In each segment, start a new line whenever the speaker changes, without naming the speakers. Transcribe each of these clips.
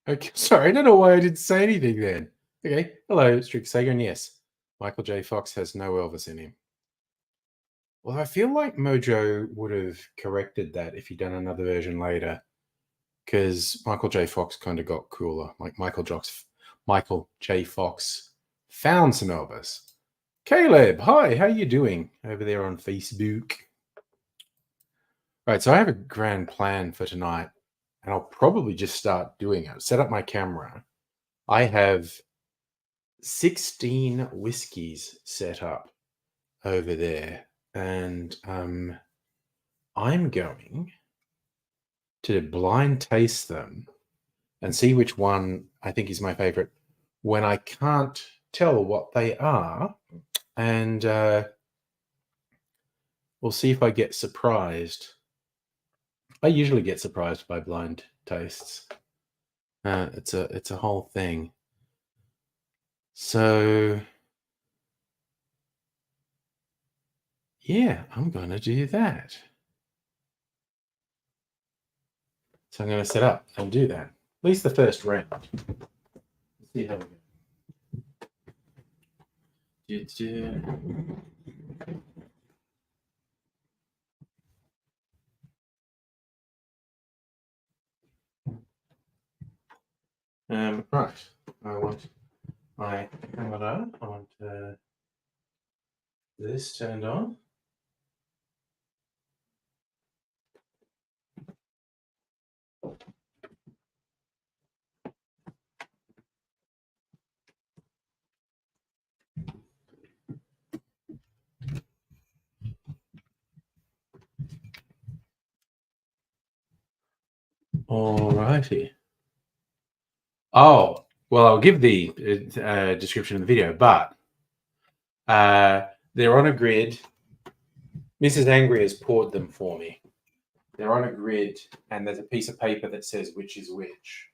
Okay, sorry, I don't know why I didn't say anything then. Okay, hello, Strict Sagan. Yes, Michael J. Fox has no Elvis in him. Well, I feel like Mojo would have corrected that if he'd done another version later, because Michael J. Fox kind of got cooler. Like Michael J. Fox found some Elvis. Caleb, hi, how you doing over there on Facebook? Right, so I have a grand plan for tonight, and I'll probably just start doing it. Set up my camera. I have 16 whiskeys set up over there, and I'm going to blind taste them and see which one I think is my favorite when I can't tell what they are, and we'll see if I get surprised. I usually get surprised by blind tastes. It's a whole thing. So yeah, I'm gonna do that. So I'm gonna set up and do that. At least the first round. Let's see how we go. Right. I want my camera. I want this turned on. Alrighty. Oh, well, I'll give the description of the video, but they're on a grid. Mrs. Angry has poured them for me. They're on a grid, and there's a piece of paper that says which is which.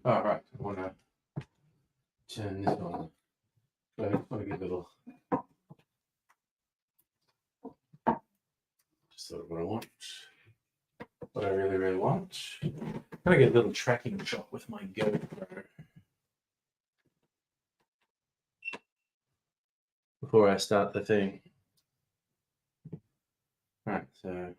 All right, I want to turn this on. So I want to get a little. Just sort of what I want. What I really, really want. I'm gonna get a little tracking shot with my GoPro before I start the thing. Right, so.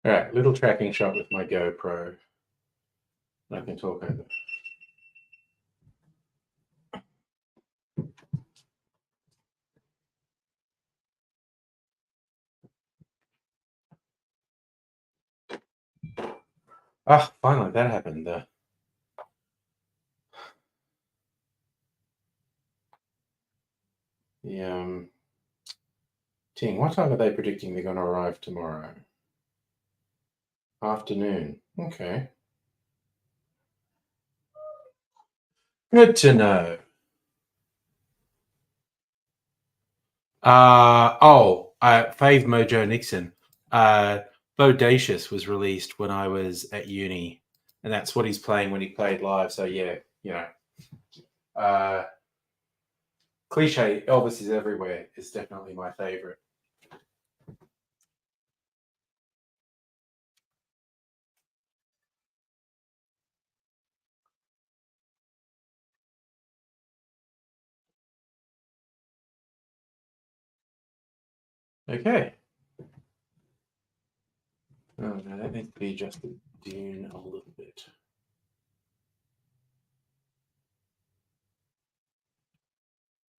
All right, little tracking shot with my GoPro. I can talk over. Ah, finally, that happened. Ting, what time are they predicting they're going to arrive tomorrow? Afternoon. Okay. Good to know. Fave Mojo Nixon. Bodacious was released when I was at uni, and that's what he's playing when he played live. So yeah, you know, cliche Elvis is everywhere is definitely my favorite. Okay. Oh, no, that needs to be adjusted down a little bit.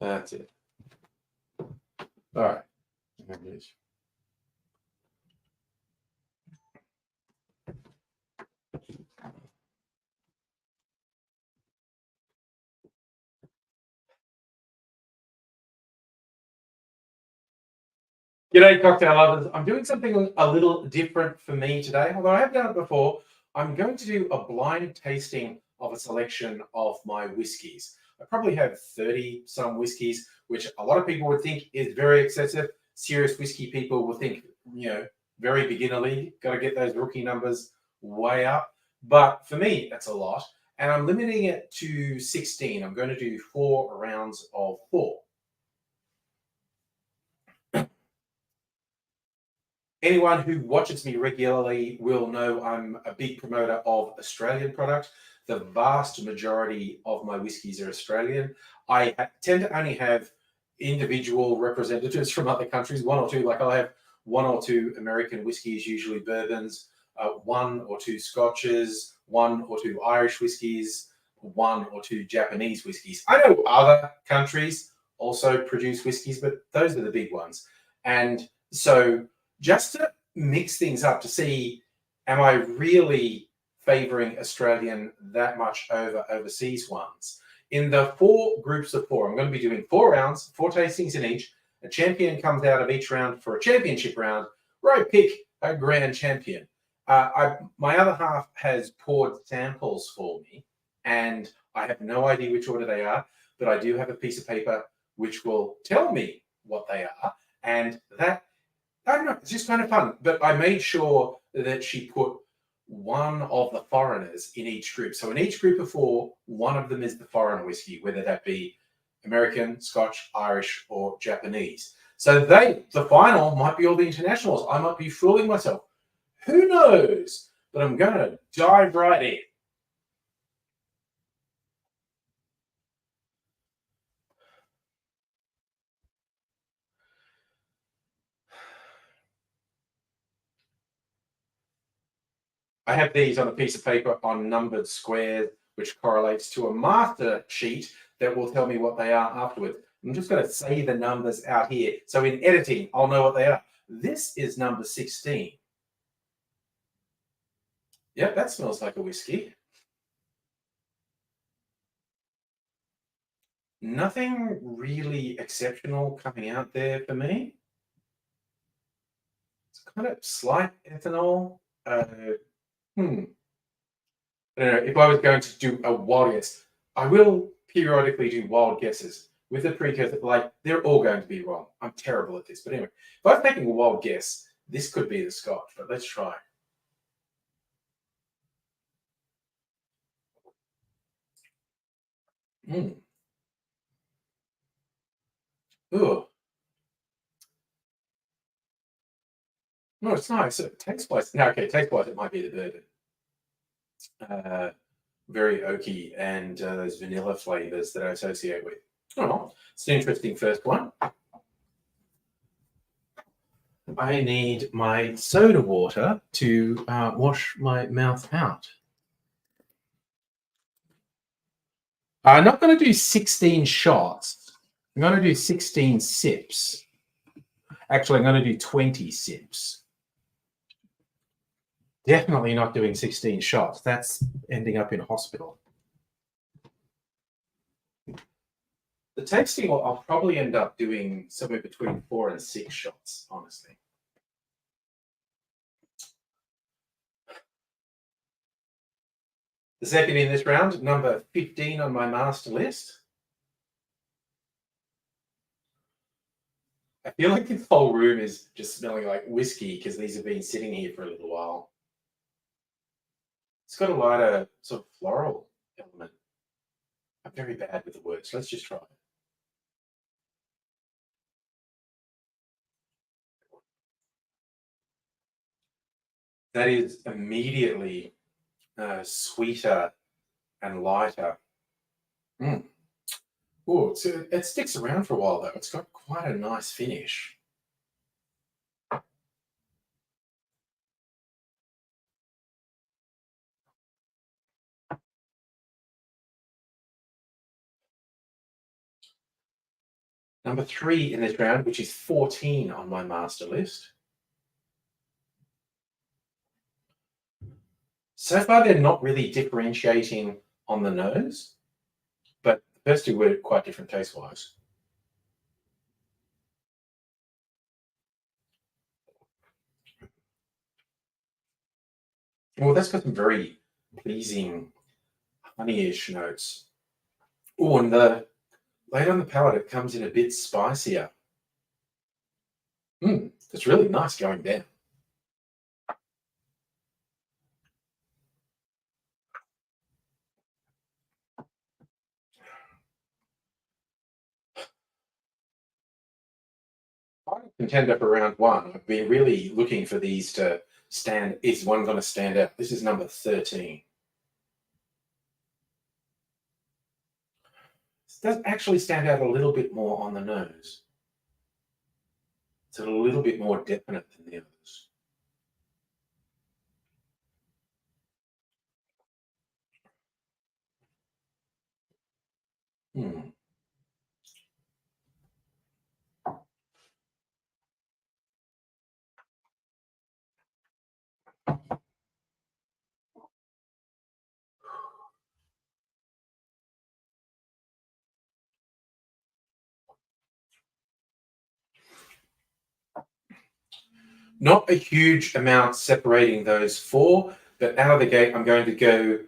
That's it. All right. There it is. G'day, cocktail lovers. I'm doing something a little different for me today, although I have done it before. I'm going to do a blind tasting of a selection of my whiskies. I probably have 30 some whiskies, which a lot of people would think is very excessive. Serious whiskey people will think, very beginner league, got to get those rookie numbers way up. But for me, that's a lot. And I'm limiting it to 16. I'm going to do 4 rounds of 4. Anyone who watches me regularly will know I'm a big promoter of Australian product. The vast majority of my whiskies are Australian. I tend to only have individual representatives from other countries, one or two. Like I'll have 1 or 2 American whiskies, usually bourbons, 1 or 2 scotches, 1 or 2 Irish whiskies, 1 or 2 Japanese whiskies. I know other countries also produce whiskies, but those are the big ones. And so just to mix things up to see, am I really favouring Australian that much over overseas ones? In the 4 groups of 4, I'm going to be doing 4 rounds, 4 tastings in each. A champion comes out of each round for a championship round where I pick a grand champion. My other half has poured samples for me, and I have no idea which order they are, but I do have a piece of paper which will tell me what they are, and that, I don't know, it's just kind of fun. But I made sure that she put one of the foreigners in each group. So in each group of 4, one of them is the foreign whiskey, whether that be American, Scotch, Irish, or Japanese. So the final might be all the internationals. I might be fooling myself. Who knows? But I'm going to dive right in. I have these on a piece of paper on numbered squares, which correlates to a master sheet that will tell me what they are afterwards. I'm just going to say the numbers out here. So in editing, I'll know what they are. This is number 16. Yep, that smells like a whiskey. Nothing really exceptional coming out there for me. It's kind of slight ethanol. I don't know, if I was going to do a wild guess, I will periodically do wild guesses with the precursor. Like, they're all going to be wrong. I'm terrible at this. But anyway, if I was taking a wild guess, this could be the Scotch, but let's try. Mm. Ooh. No, it's nice. So taste-wise, no, okay, taste-wise, it might be the bourbon. Uh, very oaky and those vanilla flavors that I associate with. Oh, it's an interesting first one. I need my soda water to wash my mouth out. I'm not going to do 16 shots. I'm going to do 16 sips. Actually, I'm going to do 20 sips. Definitely not doing 16 shots. That's ending up in hospital. The tasting, I'll probably end up doing somewhere between 4 and 6 shots, honestly. The second in this round, number 15 on my master list. I feel like this whole room is just smelling like whiskey because these have been sitting here for a little while. It's got a lighter sort of floral element. I'm very bad with the words. Let's just try it. That is immediately sweeter and lighter. Mm. Oh, it sticks around for a while though. It's got quite a nice finish. Number 3 in this round, which is 14 on my master list. So far, they're not really differentiating on the nose, but the first two were quite different taste-wise. Well, that's got some very pleasing honeyish notes. Oh, and later on the palate, it comes in a bit spicier. It's really nice going down. Contender for round 1. I've been really looking for these to stand. Is one going to stand out? This is number 13. This does actually stand out a little bit more on the nose. It's a little bit more definite than the others. Not a huge amount separating those 4, but out of the gate, I'm going to go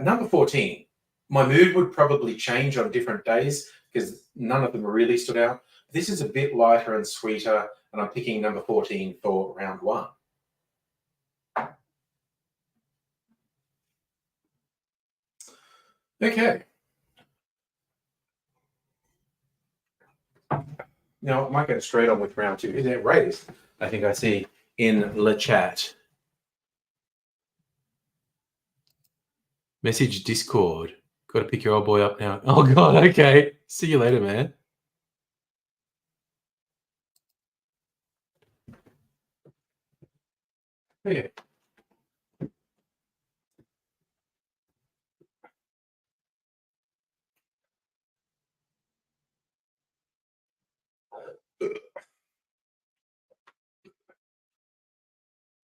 number 14. My mood would probably change on different days because none of them really stood out. This is a bit lighter and sweeter, and I'm picking number 14 for round 1. Okay. Now, I might go straight on with round 2. Is it raised? I think I see in the chat. Message Discord. Got to pick your old boy up now. Oh, God. Okay. See you later, man. Okay.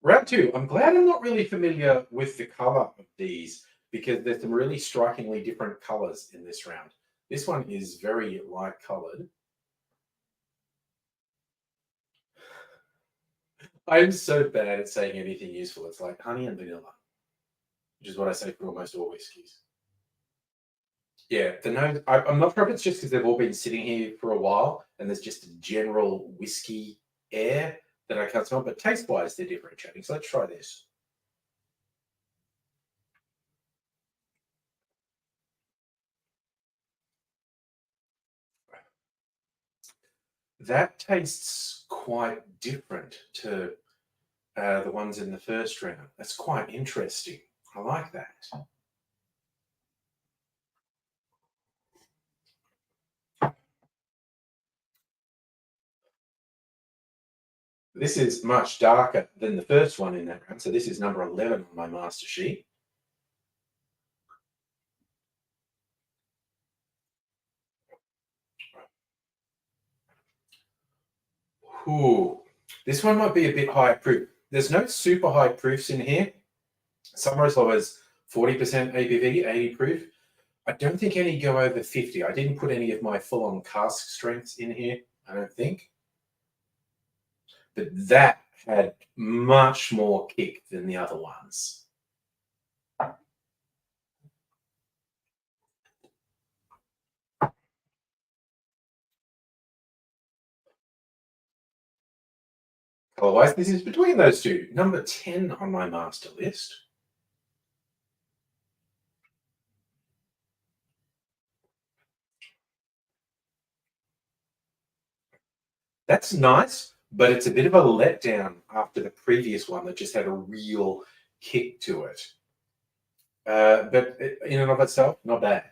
Round 2. I'm glad I'm not really familiar with the color of these because there's some really strikingly different colors in this round. This one is very light colored. I'm so bad at saying anything useful. It's like honey and vanilla, which is what I say for almost all whiskeys. Yeah, the nose, I'm not sure if it's just because they've all been sitting here for a while and there's just a general whiskey air that I can't smell, but taste-wise, they're differentiating. So let's try this. That tastes quite different to the ones in the first round. That's quite interesting. I like that. This is much darker than the first one in that round. So this is number 11 on my master sheet. Ooh, this one might be a bit higher proof. There's no super high proofs in here. Some are as low as 40% ABV, 80 proof. I don't think any go over 50. I didn't put any of my full-on cask strengths in here, I don't think. But that had much more kick than the other ones. Otherwise, this is between those two. Number 10 on my master list. That's nice, but it's a bit of a letdown after the previous one that just had a real kick to it. But in and of itself, not bad.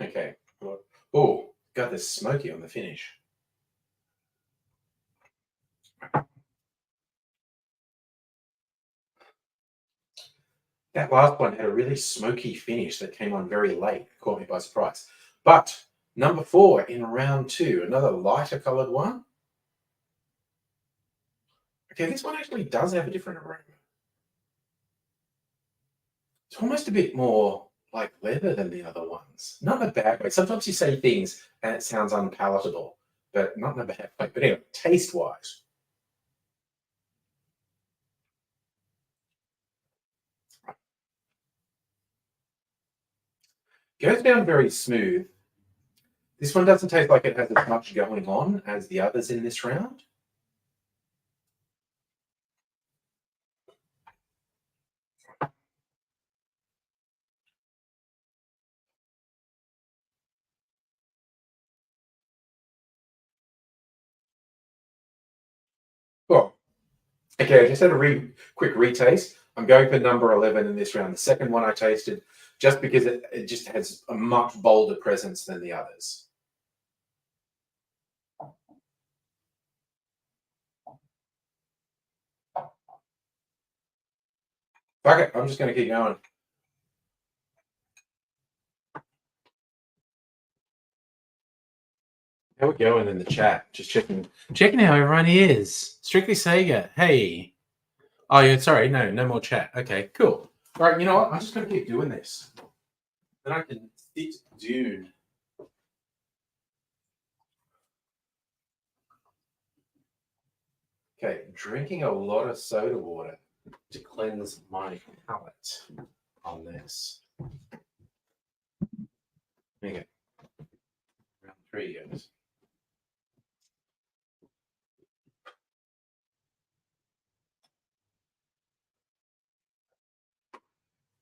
Okay. Oh, got this smoky on the finish. That last one had a really smoky finish that came on very late, caught me by surprise. But number 4 in round 2, another lighter colored one. Okay, this one actually does have a different aroma. It's almost a bit more like leather than the other ones. Not in a bad way. Sometimes you say things and it sounds unpalatable, but not in a bad way. But anyway, taste-wise, goes down very smooth. This one doesn't taste like it has as much going on as the others in this round. Well, okay, I just had a quick retaste. I'm going for number 11 in this round. The second one I tasted, just because it just has a much bolder presence than the others. Okay, I'm just going to keep going. How we going in the chat? Just checking how everyone is. Strictly Sega. Hey. Oh yeah, sorry, no more chat. Okay, cool. All right, you know what? I'm just gonna keep doing this. Then I can sit Dune. Okay, drinking a lot of soda water to cleanse my palate on this. Okay. Round 3 goes.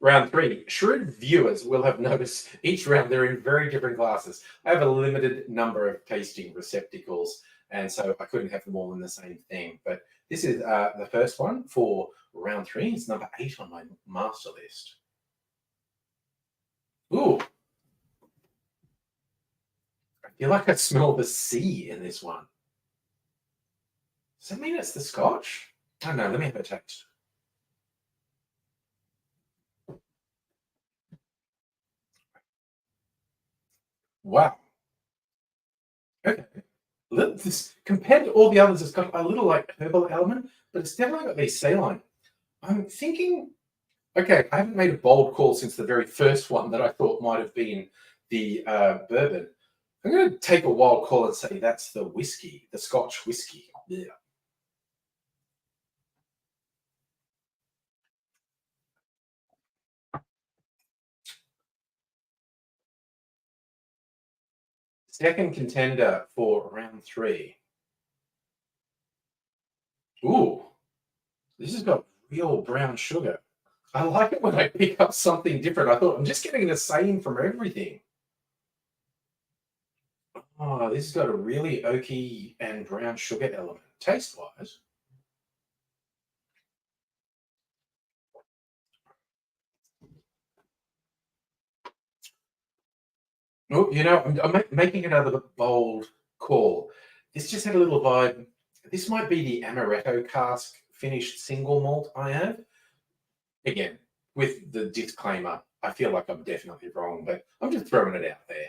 Round 3. Shrewd viewers will have noticed each round they're in very different glasses. I have a limited number of tasting receptacles, and so I couldn't have them all in the same thing. But this is the first one for round 3. It's number 8 on my master list. Ooh. I feel like I smell the sea in this one. Does that mean it's the scotch? I don't know. Let me have a taste. Wow. Okay. This, compared to all the others, it's got a little like herbal element, but it's definitely got these saline. I'm thinking, okay, I haven't made a bold call since the very first one that I thought might have been the bourbon. I'm going to take a wild call and say that's the whiskey, the Scotch whiskey. Yeah. Second contender for round 3. Ooh, this has got real brown sugar. I like it when I pick up something different. I thought I'm just getting the same from everything. Oh, this has got a really oaky and brown sugar element, taste-wise. Oh, you know, I'm making another bold call. This just had a little vibe. This might be the amaretto cask finished single malt I have. Again, with the disclaimer, I feel like I'm definitely wrong, but I'm just throwing it out there.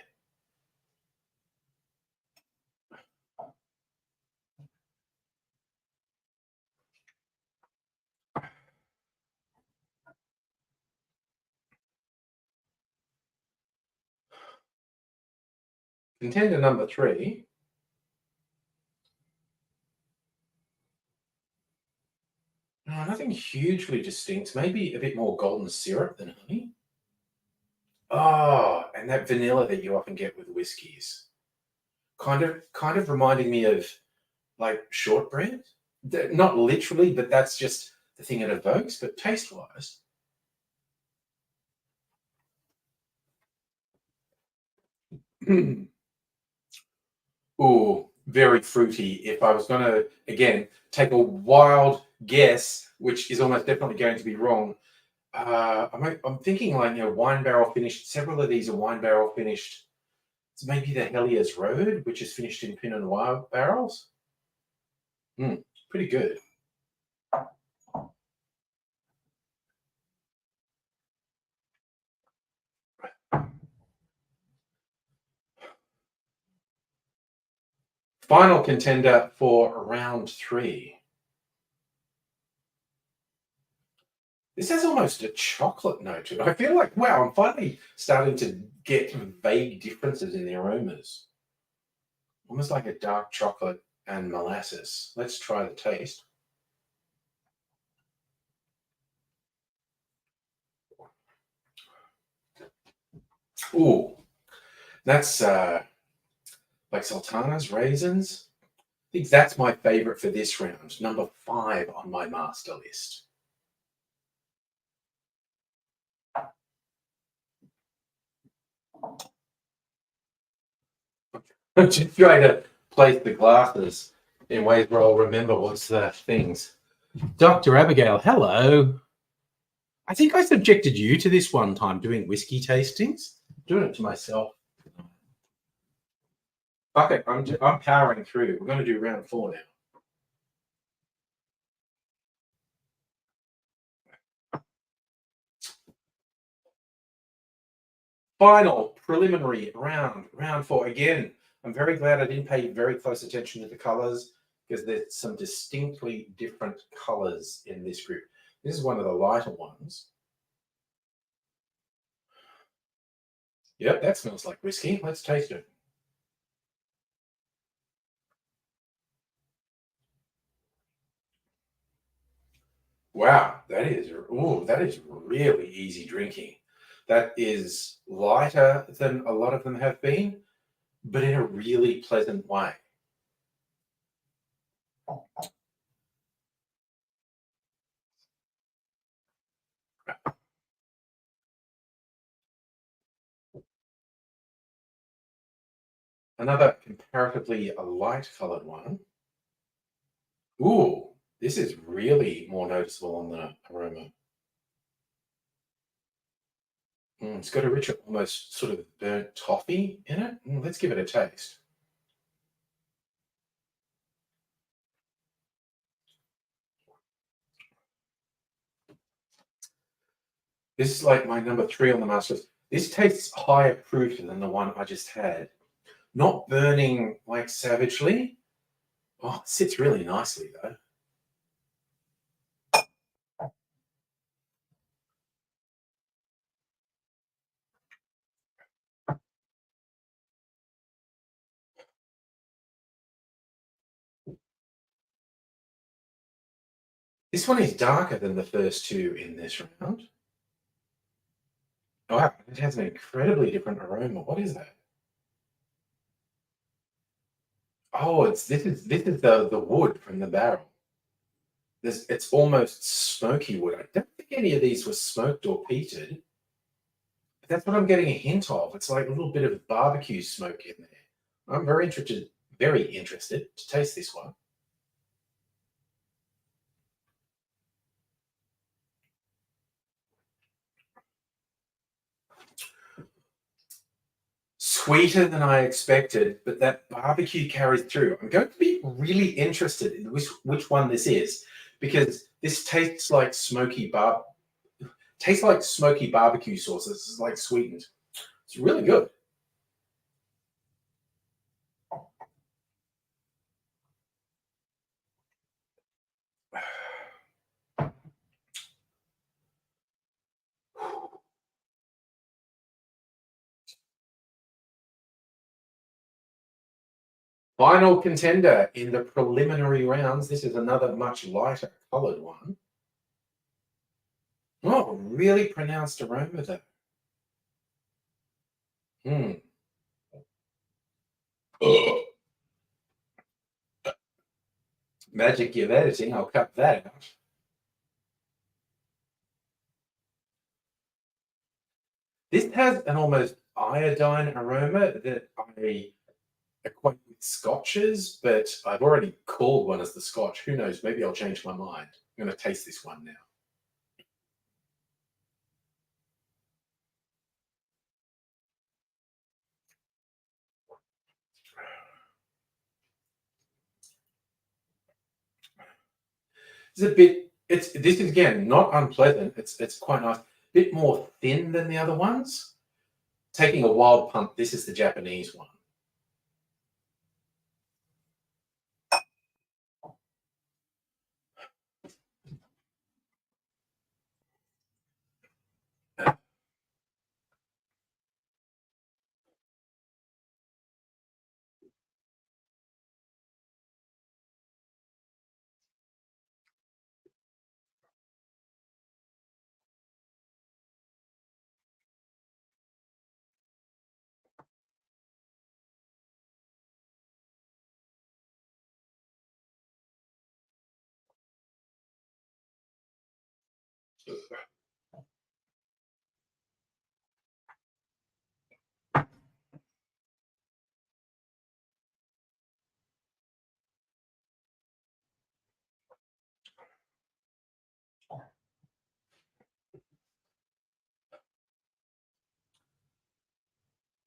Contender number 3. No, nothing hugely distinct. Maybe a bit more golden syrup than honey. Oh, and that vanilla that you often get with whiskies. Kind of reminding me of like shortbread. Not literally, but that's just the thing it evokes. But taste wise, oh, very fruity. If I was going to again take a wild guess, which is almost definitely going to be wrong, I'm thinking like wine barrel finished. Several of these are wine barrel finished. It's maybe the Helios Road, which is finished in Pinot Noir barrels. Mm, pretty good. Final contender for round 3. This has almost a chocolate note to it. I feel like, wow, I'm finally starting to get vague differences in the aromas. Almost like a dark chocolate and molasses. Let's try the taste. Ooh, that's like sultanas, raisins. I think that's my favorite for this round. Number 5 on my master list. I'm just trying to place the glasses in ways where I'll remember what's the things. Dr. Abigail, hello. I think I subjected you to this one time doing whiskey tastings. I'm doing it to myself. Okay, I'm powering through. We're going to do round 4 now. Final preliminary round 4. Again, I'm very glad I didn't pay very close attention to the colors because there's some distinctly different colors in this group. This is one of the lighter ones. Yep, that smells like whiskey. Let's taste it. Wow, that is really easy drinking. That is lighter than a lot of them have been, but in a really pleasant way. Another comparatively a light colored one. Ooh, this is really more noticeable on the aroma. It's got a richer, almost sort of burnt toffee in it. Let's give it a taste. This is like my number 3 on the master list. This tastes higher proof than the one I just had. Not burning like savagely. Oh, it sits really nicely though. This one is darker than the first 2 in this round. Oh, wow, it has an incredibly different aroma. What is that? Oh, this is the wood from the barrel. It's almost smoky wood. I don't think any of these were smoked or peated. But that's what I'm getting a hint of. It's like a little bit of barbecue smoke in there. I'm very interested to taste this one. Sweeter than I expected, but that barbecue carries through. I'm going to be really interested in which one this is because this tastes like smoky barbecue sauce. This is like sweetened. It's really good. Final contender in the preliminary rounds. This is another much lighter colored one. Oh, really pronounced aroma though. Hmm. Magic of editing. I'll cut that out. This has an almost iodine aroma that I equate with scotches, but I've already called one as the scotch. Who knows? Maybe I'll change my mind. I'm going to taste this one now. It's a bit. This is again not unpleasant. It's quite nice. Bit more thin than the other ones. Taking a wild punt. This is the Japanese one. I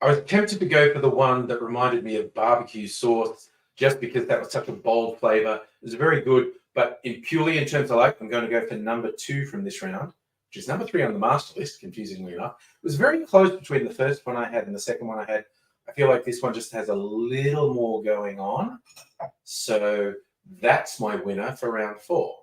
was tempted to go for the one that reminded me of barbecue sauce, just because that was such a bold flavor. It was very good, but purely in terms of like, I'm going to go for number 2 from this round, which is number 3 on the master list, confusingly enough. It was very close between the first one I had and the second one I had. I feel like this one just has a little more going on. So that's my winner for round 4.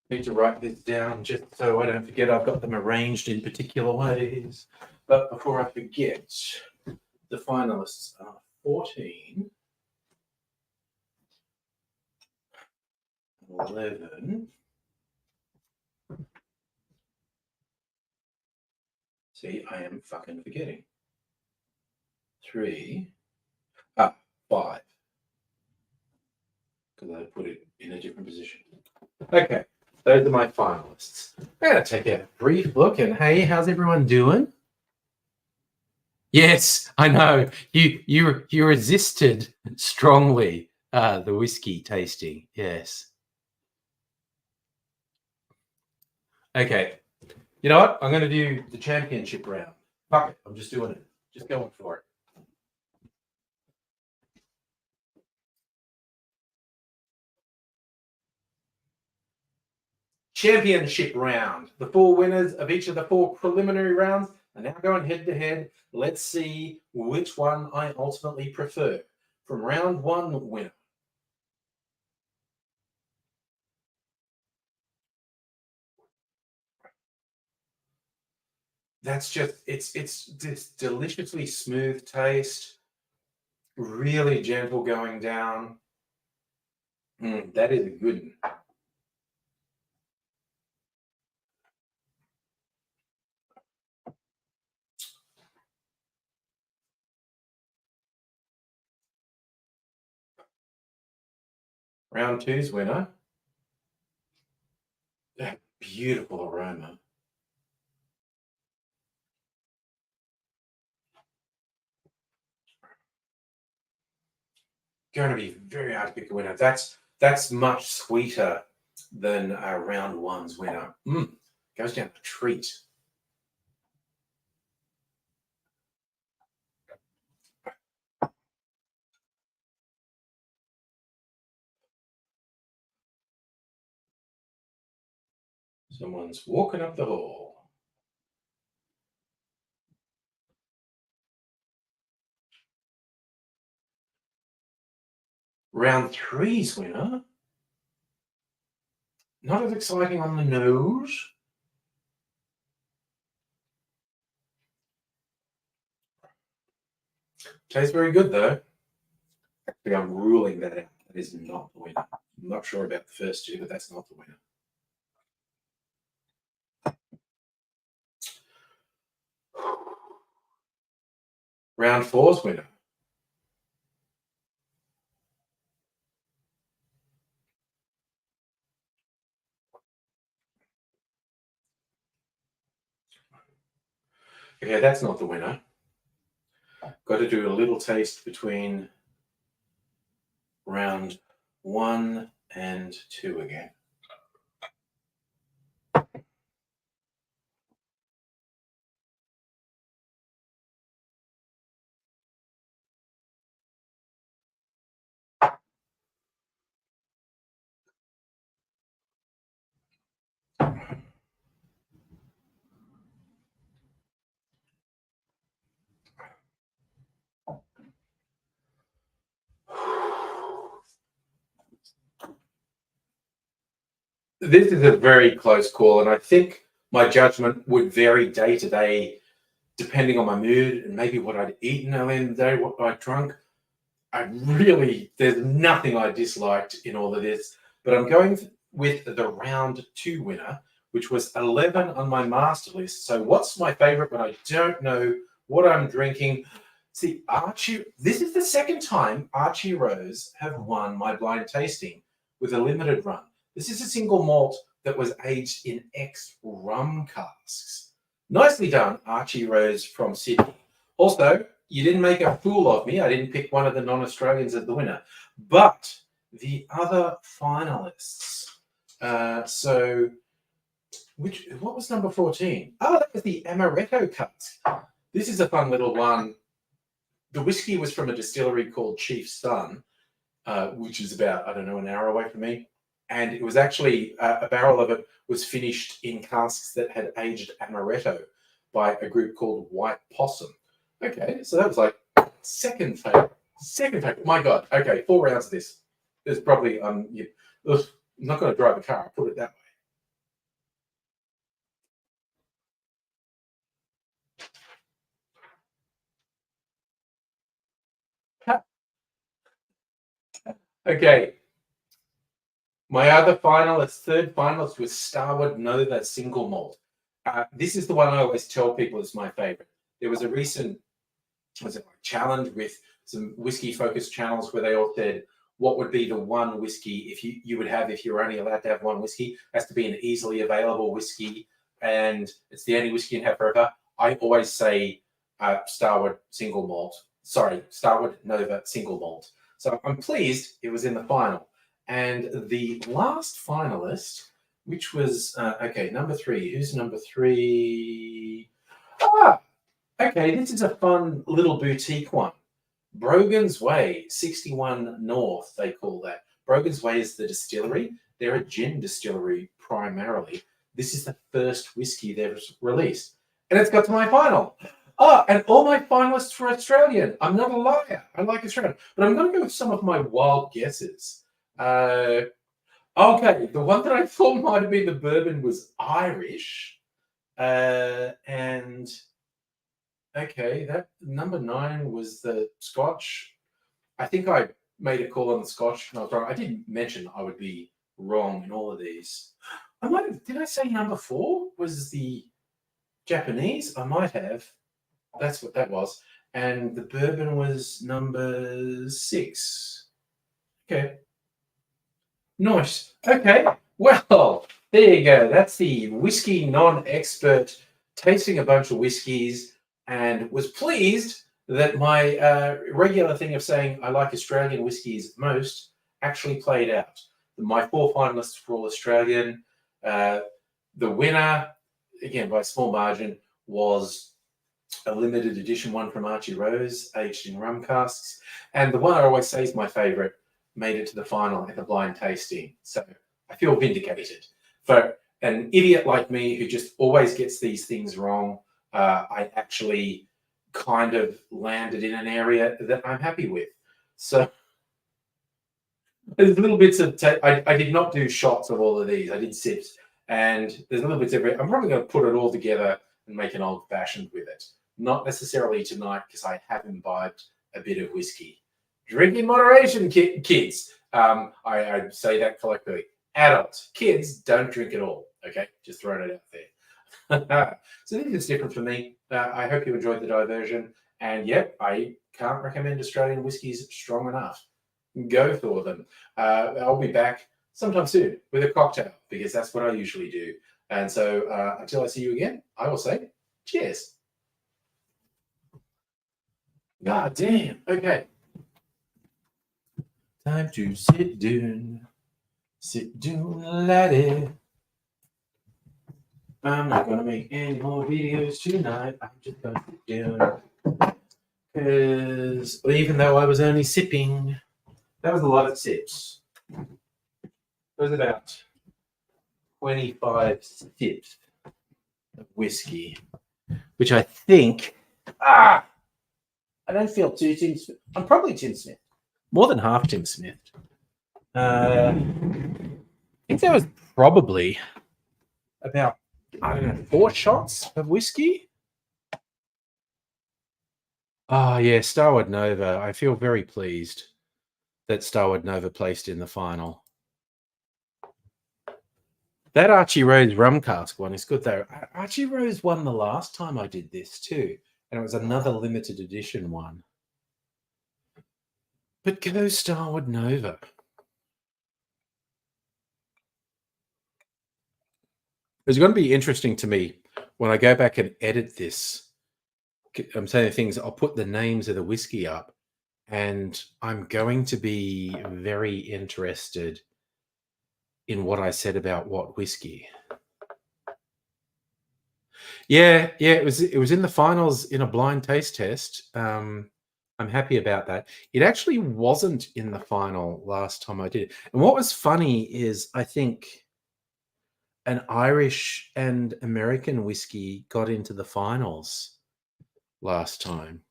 Need to write this down just so I don't forget. I've got them arranged in particular ways. But before I forget, the finalists are 14, 11. See, I am fucking forgetting. 3, 5. Because I put it in a different position. Okay, those are my finalists. I'm going to take a brief look and hey, how's everyone doing? Yes, I know. You resisted strongly the whiskey tasting. Yes. Okay. You know what? I'm going to do the championship round. Fuck it. I'm just doing it. Just going for it. Championship round. The 4 winners of each of the 4 preliminary rounds are now going head to head. Let's see which one I ultimately prefer. From round 1 winner. That's just, it's this deliciously smooth taste, really gentle going down. That is a good one. Round 2's winner. That beautiful aroma. Going to be very hard to pick a winner. That's much sweeter than round 1's winner. Goes down a treat. Someone's walking up the hall. Round 3's winner. Not as exciting on the nose. Tastes very good though. Actually, I'm ruling that out. That is not the winner. I'm not sure about the first 2, but that's not the winner. Round 4's winner. Okay, that's not the winner. Got to do a little taste between round 1 and 2 again. This is a very close call, and I think my judgment would vary day to day depending on my mood and maybe what I'd eaten earlier in the day, what I'd drunk. There's nothing I disliked in all of this, but I'm going with the round 2 winner, which was 11 on my master list. So what's my favorite when I don't know what I'm drinking. See, Archie, this is the second time Archie Rose have won my blind tasting with a limited run. This is a single malt that was aged in ex-rum casks. Nicely done, Archie Rose from Sydney. Also, you didn't make a fool of me. I didn't pick one of the non-Australians as the winner. But the other finalists. What was number 14? Oh, that was the Amaretto cask. This is a fun little one. The whiskey was from a distillery called Chief Sun, which is about, I don't know, an hour away from me. And it was actually, a barrel of it was finished in casks that had aged Amaretto by a group called White Possum. Okay, so that was like second favorite. My God. Okay, 4 rounds of this. There's probably, I'm not going to drive a car, I'll put it that way. Okay. My other finalist, third finalist, was Starward Nova Single Malt. This is the one I always tell people is my favorite. There was a recent challenge with some whiskey-focused channels where they all said, what would be the one whiskey if you would have if you were only allowed to have one whiskey? It has to be an easily available whiskey, and it's the only whiskey you can have forever. I always say Starward Nova Single Malt. So I'm pleased it was in the final. And the last finalist, which was, number 3. Who's number 3? Okay, this is a fun little boutique one. Brogan's Way, 61 North, they call that. Brogan's Way is the distillery. They're a gin distillery primarily. This is the first whiskey they've released. And it's got to my final. And all my finalists were Australian. I'm not a liar. I like Australian. But I'm going to go with some of my wild guesses. Okay, the one that I thought might have been the bourbon was Irish. And okay, that number 9 was the Scotch. I think I made a call on the Scotch and I was wrong. I didn't mention I would be wrong in all of these. Did I say number 4 was the Japanese? I might have. That's what that was. And the bourbon was number 6. Okay. Nice. Okay. Well, there you go. That's the whiskey non-expert tasting a bunch of whiskeys, and was pleased that my regular thing of saying I like Australian whiskies most actually played out. My 4 finalists were all Australian. The winner, again by a small margin, was a limited edition one from Archie Rose, aged in rum casks. And the one I always say is my favourite made it to the final at the blind tasting. So I feel vindicated. For an idiot like me who just always gets these things wrong, I actually kind of landed in an area that I'm happy with. So there's little bits of I did not do shots of all of these. I did sips, and there's little bits of it. I'm probably going to put it all together and make an old fashioned with it. Not necessarily tonight because I have imbibed a bit of whiskey. Drink in moderation, kids. I say that collectively. Adults, kids, don't drink at all. Okay, just throwing it out there. So this is different for me. I hope you enjoyed the diversion. And yep, I can't recommend Australian whiskies strong enough. Go for them. I'll be back sometime soon with a cocktail because that's what I usually do. And so until I see you again, I will say cheers. God damn. Okay. Time to sit down. Sit down, laddie. I'm not going to make any more videos tonight. I'm just going to sit down. Because even though I was only sipping, that was a lot of sips. It was about 25 sips of whiskey, which I think, I don't feel too Tim Smith. I'm probably Tim Smith. More than half Tim Smith. I think that was probably about, 4 shots of whiskey. Oh, yeah, Starward Nova. I feel very pleased that Starward Nova placed in the final. That Archie Rose rum cask one is good, though. Archie Rose won the last time I did this, too. and it was another limited edition one. But go Starwood Nova. It's going to be interesting to me when I go back and edit this. I'm saying things, I'll put the names of the whiskey up, and I'm going to be very interested in what I said about what whiskey. Yeah, it was in the finals in a blind taste test. I'm happy about that. It actually wasn't in the final last time I did it. And what was funny is I think an Irish and American whiskey got into the finals last time.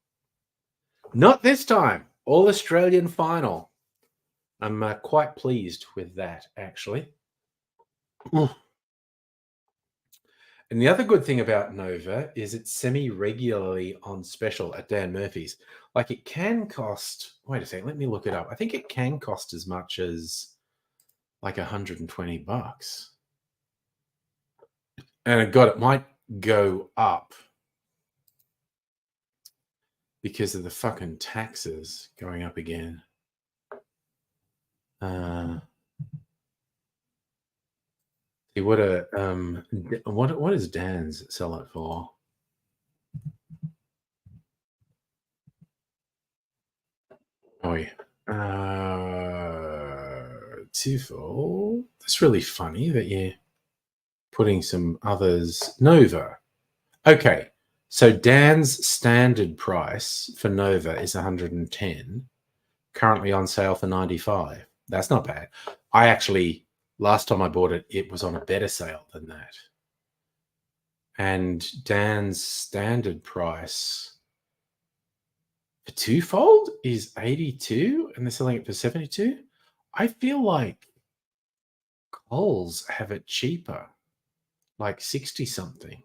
Not this time. All Australian final. I'm quite pleased with that, actually. And the other good thing about Nova is it's semi-regularly on special at Dan Murphy's. Like it can cost, wait a second, let me look it up. I think it can cost as much as like $120. And it might go up because of the fucking taxes going up again. See what does Dan's sell it for? Oh yeah. Twofold. That's really funny that you're putting some others. Nova. Okay. So Dan's standard price for Nova is 110. Currently on sale for 95. That's not bad. I actually, last time I bought it, it was on a better sale than that. And Dan's standard price for twofold is 82 and they're selling it for 72. I feel like Coles have it cheaper, like 60 something.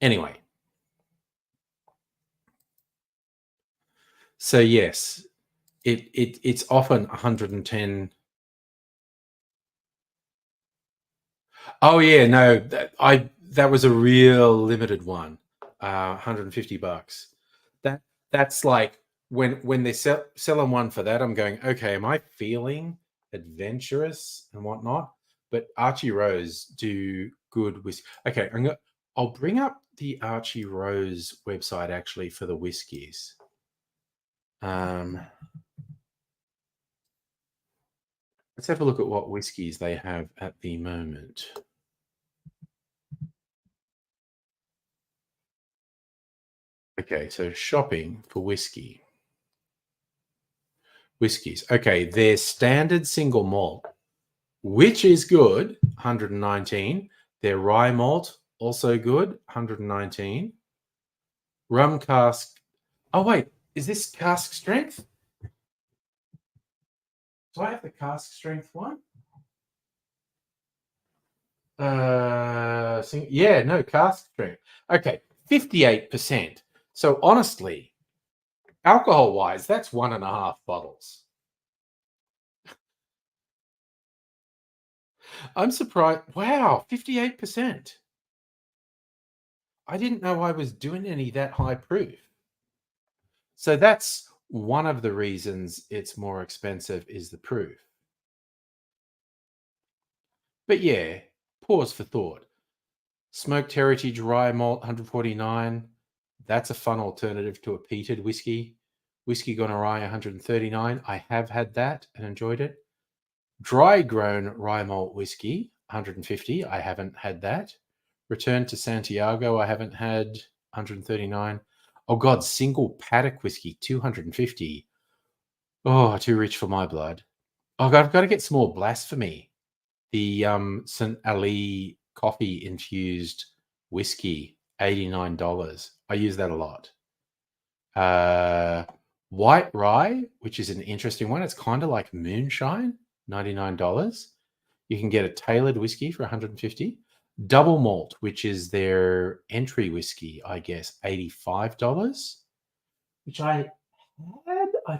Anyway. So yes, it's often 110. Oh yeah, no, that was a real limited one. $150. That's like when they're selling one for that, I'm going, okay, am I feeling adventurous and whatnot? But Archie Rose do good whiskey. Okay, I'll bring up the Archie Rose website actually for the whiskeys. Let's have a look at what whiskeys they have at the moment. Okay, so shopping for whiskey. Whiskies. Okay, their standard single malt, which is good, 119. Their rye malt, also good, 119. Rum cask. Oh, wait, is this cask strength? Do I have the cask strength one? Yeah, no, cask strength. Okay, 58%. So honestly, alcohol-wise, that's 1.5 bottles. I'm surprised. Wow, 58%. I didn't know I was doing any that high proof. So that's one of the reasons it's more expensive is the proof. But yeah, pause for thought. Smoked Heritage Rye Malt 149. That's a fun alternative to a peated whiskey. Whiskey Gone Awry 139. I have had that and enjoyed it. Dry grown rye malt whiskey 150. I haven't had that. Return to Santiago. I haven't had 139. Oh God, single paddock whiskey 250. Oh, too rich for my blood. Oh God, I've got to get some more blasphemy. The St. Ali coffee infused whiskey, $89. I use that a lot. White rye, which is an interesting one. It's kind of like moonshine, $99. You can get a tailored whiskey for 150. Double malt, which is their entry whiskey, I guess, $85, which I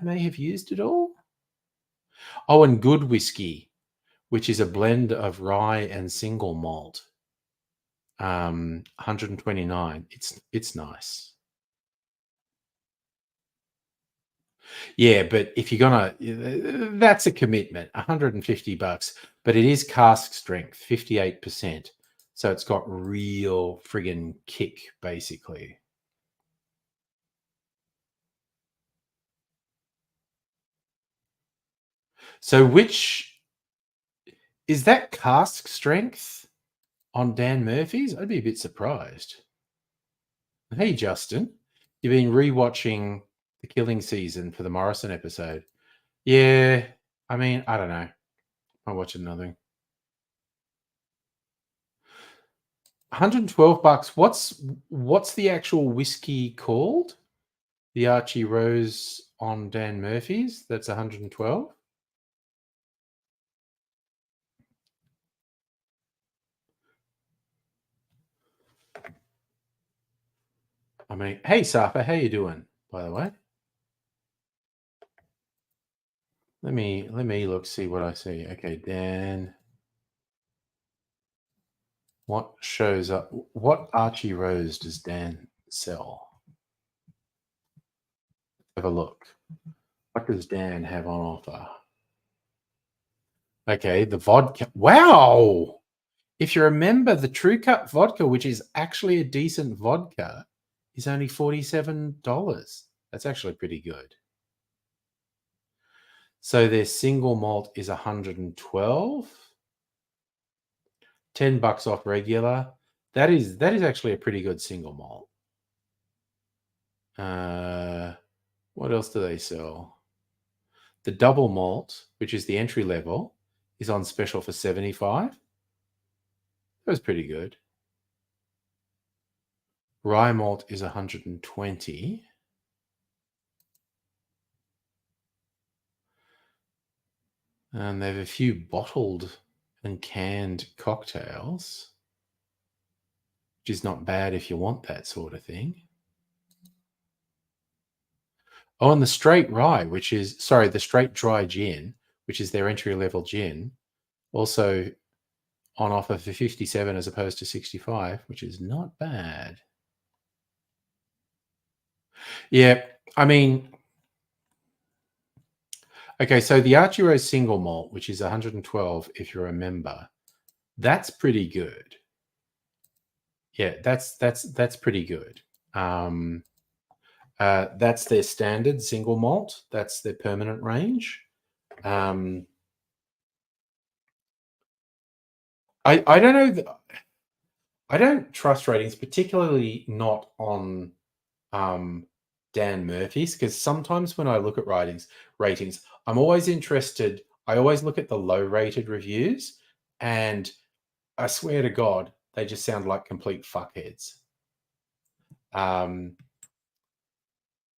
may have used it all. Oh, and good whiskey, which is a blend of rye and single malt. 129. It's nice. Yeah, but if you're gonna, that's a commitment. $150, but it is cask strength, 58%. So it's got real friggin' kick, basically. So which is that cask strength on Dan Murphy's? I'd be a bit surprised. Hey, Justin, you've been rewatching the Killing Season for the Morrison episode. Yeah, I mean, I don't know. I'm watching nothing. $112. What's the actual whiskey called? The Archie Rose on Dan Murphy's. That's 112. I mean, hey Safa, how you doing? By the way, let me look, see what I see. Okay, Dan. What shows up? What Archie Rose does Dan sell? Have a look. What does Dan have on offer? Okay, the vodka. Wow! If you remember, the True Cut vodka, which is actually a decent vodka, is only $47. That's actually pretty good. So their single malt is 112. $10 off regular. That is actually a pretty good single malt. What else do they sell? The double malt, which is the entry level, is on special for 75. That was pretty good. Rye malt is 120. And they have a few bottled and canned cocktails, which is not bad if you want that sort of thing. Oh, and the straight rye, the straight dry gin, which is their entry level gin, also on offer for 57 as opposed to 65, which is not bad. Yeah, I mean, okay, so the Archie Rose single malt, which is 112, if you remember, that's pretty good. Yeah, that's pretty good. That's their standard single malt. That's their permanent range. I don't know. I don't trust ratings, particularly not on Dan Murphy's, because sometimes when I look at ratings, I'm always interested. I always look at the low-rated reviews, and I swear to God, they just sound like complete fuckheads.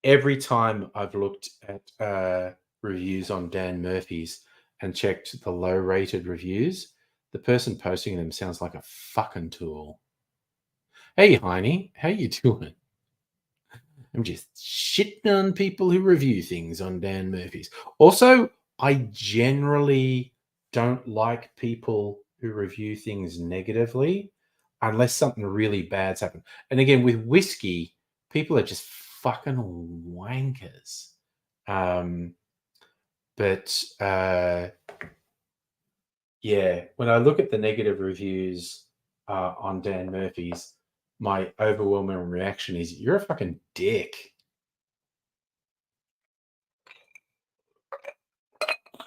Every time I've looked at reviews on Dan Murphy's and checked the low-rated reviews, the person posting them sounds like a fucking tool. Hey, Heine, how you doing? I'm just shitting on people who review things on Dan Murphy's. Also, I generally don't like people who review things negatively unless something really bad's happened. And again, with whiskey, people are just fucking wankers. Yeah, when I look at the negative reviews on Dan Murphy's, my overwhelming reaction is, you're a fucking dick.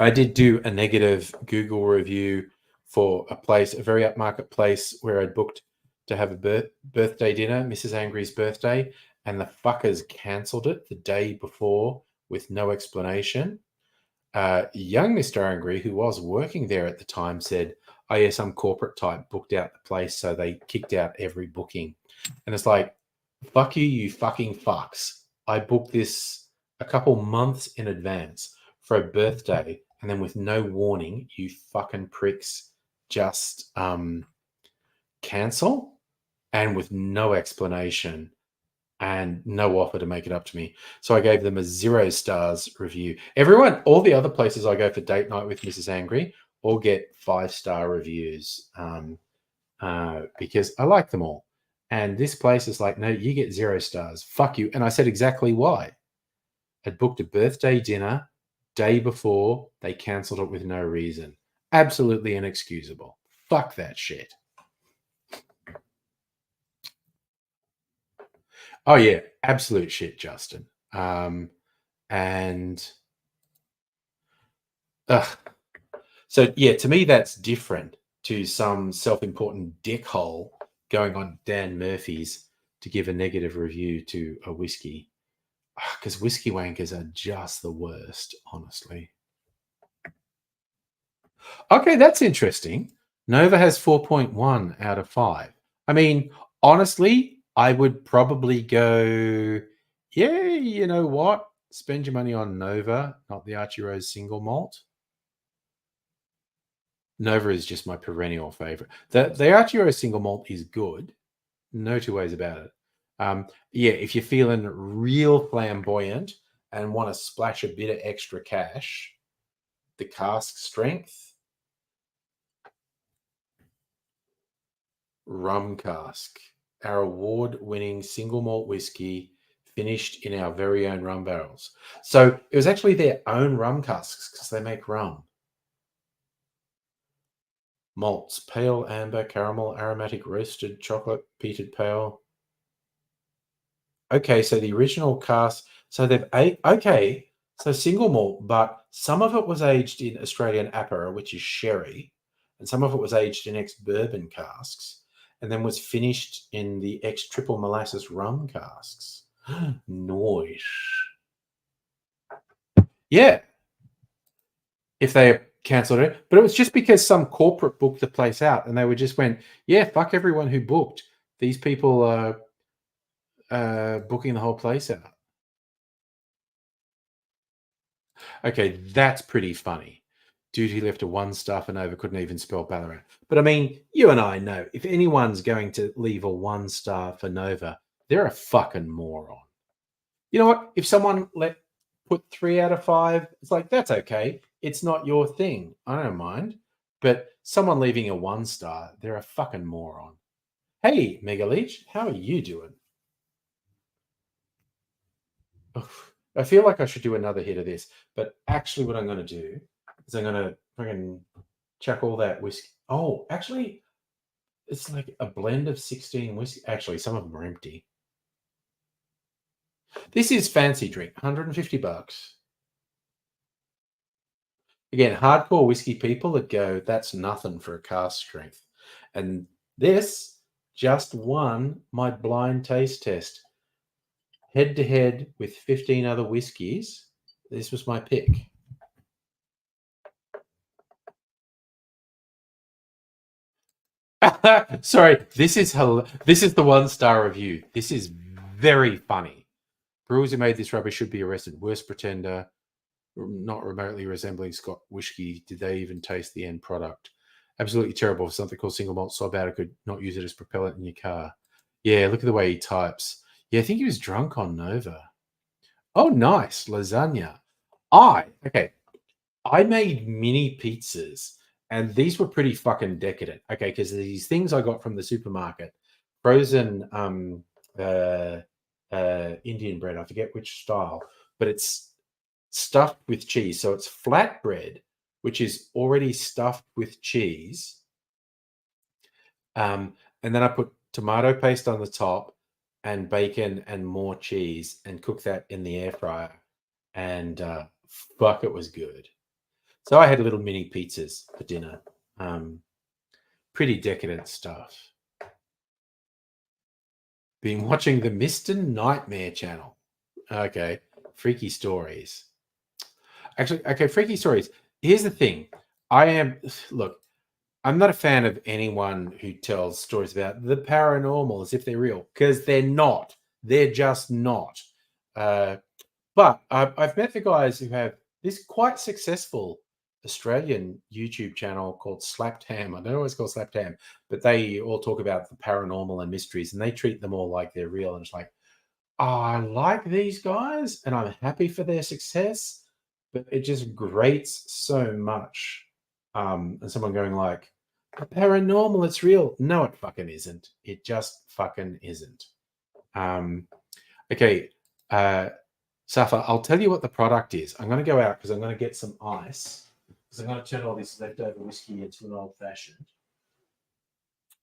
I did do a negative Google review for a very upmarket place where I'd booked to have a birthday dinner, Mrs. Angry's birthday, and the fuckers cancelled it the day before with no explanation. Young Mr. Angry, who was working there at the time, said, "Oh, yeah, some corporate type booked out the place, so they kicked out every booking." And it's like, fuck you, you fucking fucks. I booked this a couple months in advance for a birthday, and then with no warning, you fucking pricks just cancel, and with no explanation and no offer to make it up to me. So I gave them a 0 stars review. All the other places I go for date night with Mrs. Angry, all get 5-star reviews. because I like them all. And this place is like, no, you get 0 stars. Fuck you. And I said exactly why. I'd booked a birthday dinner day before. They cancelled it with no reason. Absolutely inexcusable. Fuck that shit. Oh yeah, absolute shit, Justin. And so yeah, to me that's different to some self-important dickhole going on Dan Murphy's to give a negative review to a whiskey, because whiskey wankers are just the worst, honestly. Okay, that's interesting. Nova has 4.1 out of 5. I mean, honestly, I would probably go, yeah, you know what? Spend your money on Nova, not the Archie Rose single malt. Nova is just my perennial favorite. The Archie Rose single malt is good. No two ways about it. Yeah, if you're feeling real flamboyant and want to splash a bit of extra cash, the cask strength rum cask, our award-winning single malt whiskey finished in our very own rum barrels. So it was actually their own rum casks because they make rum. Malts: pale amber, caramel, aromatic, roasted, chocolate, peated pale. Okay, so the original cask. So they've okay. So single malt, but some of it was aged in Australian Apera, which is sherry, and some of it was aged in ex-bourbon casks, and then was finished in the ex-triple molasses rum casks. Nice. Yeah, if they cancelled it, but it was just because some corporate booked the place out, and they were just went, yeah, fuck everyone who booked. These people are booking the whole place out. Okay, that's pretty funny. Dude who left a 1 star for Nova couldn't even spell Ballarat. But I mean, you and I know if anyone's going to leave a 1 star for Nova, they're a fucking moron. You know what? If someone put 3 out of 5, it's like, that's okay. It's not your thing. I don't mind. But someone leaving a 1 star, they're a fucking moron. Hey, Mega Leech, how are you doing? Oof. I feel like I should do another hit of this, but actually, what I'm going to do is I'm going to fucking chuck all that whiskey. Oh, actually, it's like a blend of 16 whiskey. Actually, some of them are empty. This is fancy drink, $150. Again, hardcore whiskey people that go, that's nothing for a cask strength. And this just won my blind taste test. Head to head with 15 other whiskeys. This was my pick. Sorry, this is the 1 star review. This is very funny. Brewers who made this rubbish should be arrested. Worst pretender, not remotely resembling Scott whiskey. Did they even taste the end product? Absolutely terrible for something called single malt. So bad I could not use it as propellant in your car. Yeah, look at the way he types. Yeah, I think he was drunk on Nova. Oh, nice. Lasagna. Okay. I made mini pizzas, and these were pretty fucking decadent. Okay, because these things I got from the supermarket, frozen Indian bread. I forget which style, but it's stuffed with cheese. So it's flatbread, which is already stuffed with cheese. And then I put tomato paste on the top and bacon and more cheese and cook that in the air fryer. And fuck, it was good. So I had little mini pizzas for dinner. Pretty decadent stuff. Been watching the Mr. Nightmare channel. Okay. Freaky stories. Actually, okay, freaky stories. Here's the thing. Look, I'm not a fan of anyone who tells stories about the paranormal as if they're real, because they're not. They're just not. But I've met the guys who have this quite successful Australian YouTube channel called Slapped Ham. I don't know why it's called Slapped Ham, but they all talk about the paranormal and mysteries, and they treat them all like they're real. And it's like, oh, I like these guys, and I'm happy for their success, but it just grates so much. And someone going like, Paranormal, it's real. No, it fucking isn't. It just fucking isn't. Okay. Safa, I'll tell you what the product is. I'm going to go out because I'm going to get some ice. Because I'm going to turn all this leftover whiskey into an old fashioned.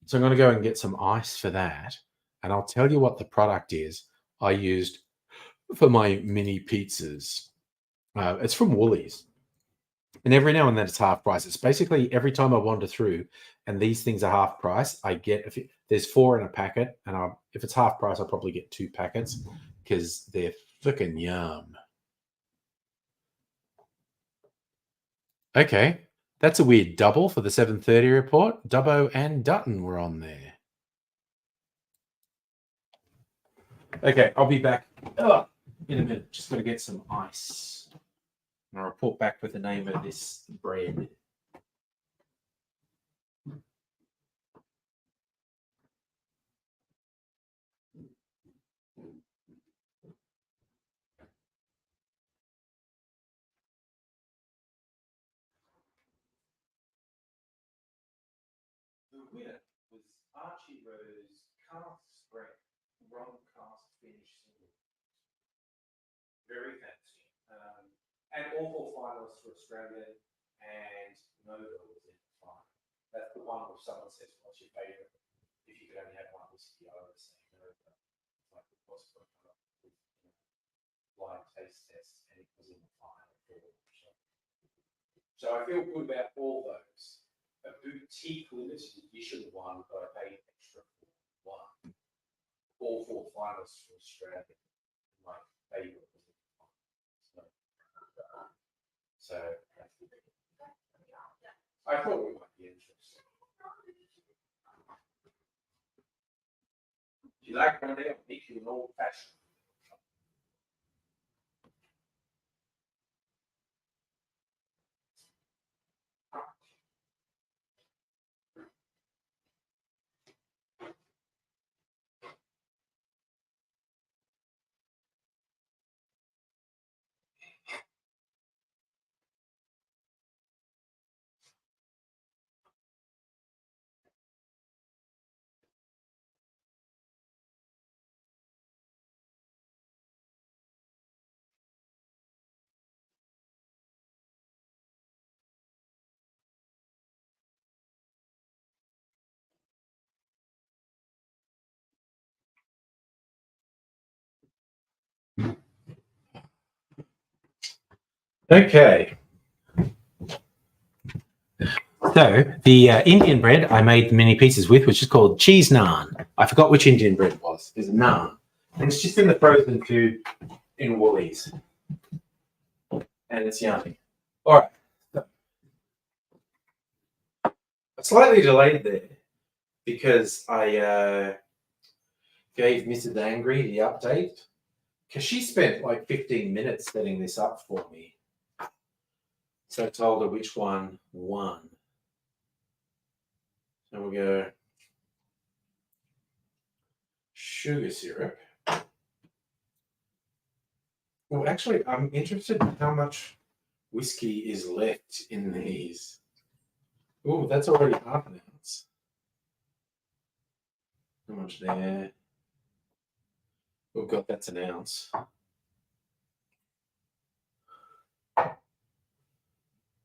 So I'm going to go and get some ice for that. And I'll tell you what the product is I used for my mini pizzas. It's from Woolies. And every now and then it's half price. It's basically every time I wander through and these things are half price, I get, there's 4 in a packet. And if it's half price, I'll probably get 2 packets because they're freaking yum. Okay. That's a weird double for the 7:30 report. Dubbo and Dutton were on there. Okay, I'll be back in a minute. Just got to get some ice. And I'll report back with the name of this bread. The winner was Archie Rose Cast Spread, Ron Cast Finish Single. Very fancy. And all 4 finalists were Australian, and Mojo was in the final. That's the one where someone says, what's your favourite? If you could only have one whiskey, I would say Mojo. Like it was for blind taste tests, and it was in the final. So I feel good about all those. A boutique limited edition one, but I paid extra for one. All 4 finalists from Australia. My favourite was in the final. So I thought we might be interested. Do you like one day? I'll make you an old fashioned. Okay. So the Indian bread I made mini pieces with, which is called cheese naan. I forgot which Indian bread it was. It's naan. And it's just in the frozen food in Woolies. And it's yummy. All right. I'm slightly delayed there because I gave Mrs. Angry the update because she spent like 15 minutes setting this up for me. So I told her which one won. So we'll go sugar syrup. Well, actually, I'm interested in how much whiskey is left in these. Oh, that's already half an ounce. How much there? Oh, God, that's an ounce.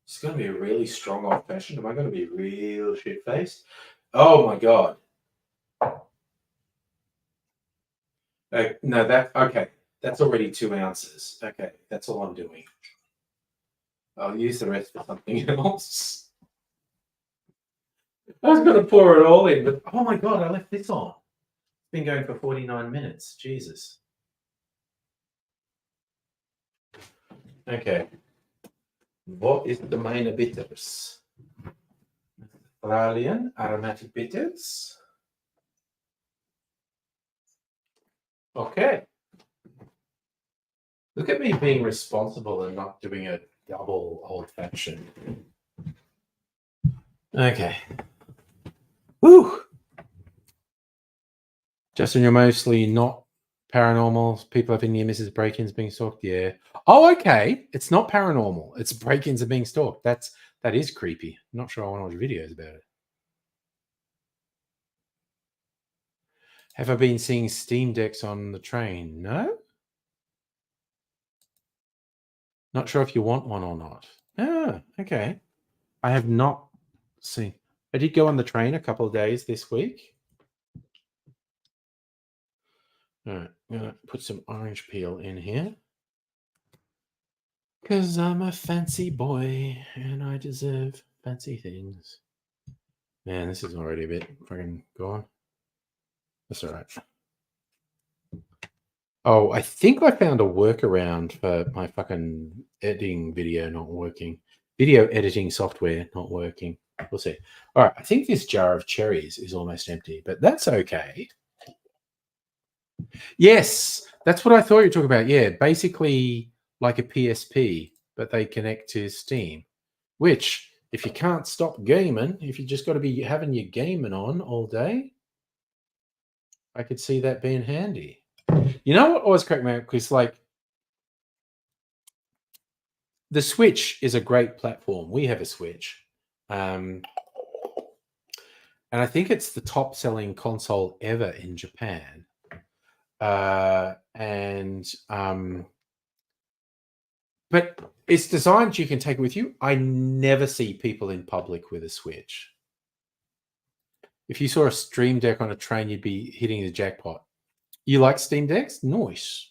It's going to be a really strong old fashioned. Am I going to be real shit faced? Oh, my God. No, okay. That's already 2 ounces. Okay, that's all I'm doing. I'll use the rest for something else. I was going to pour it all in, but oh my God, I left this on. It's been going for 49 minutes. Jesus. Okay. What is the minor bitters? Australian aromatic bitters. Okay. Look at me being responsible and not doing a double old fashioned. Okay. Whew. Justin, you're mostly not paranormal. People having near misses break-ins being stalked. Yeah. Oh, okay. It's not paranormal. It's break-ins are being stalked. That is creepy. I'm not sure I want to watch videos about it. Have I been seeing Steam Decks on the train? No? Not sure if you want one or not. Ah, okay. I have not seen. I did go on the train a couple of days this week. All right, I'm going to put some orange peel in here. Because I'm a fancy boy and I deserve fancy things. Man, this is already a bit fucking gone. That's all right. Oh, I think I found a workaround for my fucking editing video not working. Video editing software not working. We'll see. All right, I think this jar of cherries is almost empty, but that's okay. Yes, that's what I thought you were talking about. Yeah, basically like a PSP, but they connect to Steam. Which, if you can't stop gaming, if you just got to be having your gaming on all day, I could see that being handy. You know what always cracked me up? Because like the Switch is a great platform. We have a Switch. And I think it's the top selling console ever in Japan. But it's designed you can take it with you. I never see people in public with a Switch. If you saw a Stream Deck on a train, you'd be hitting the jackpot. You like Steam Decks? Nice.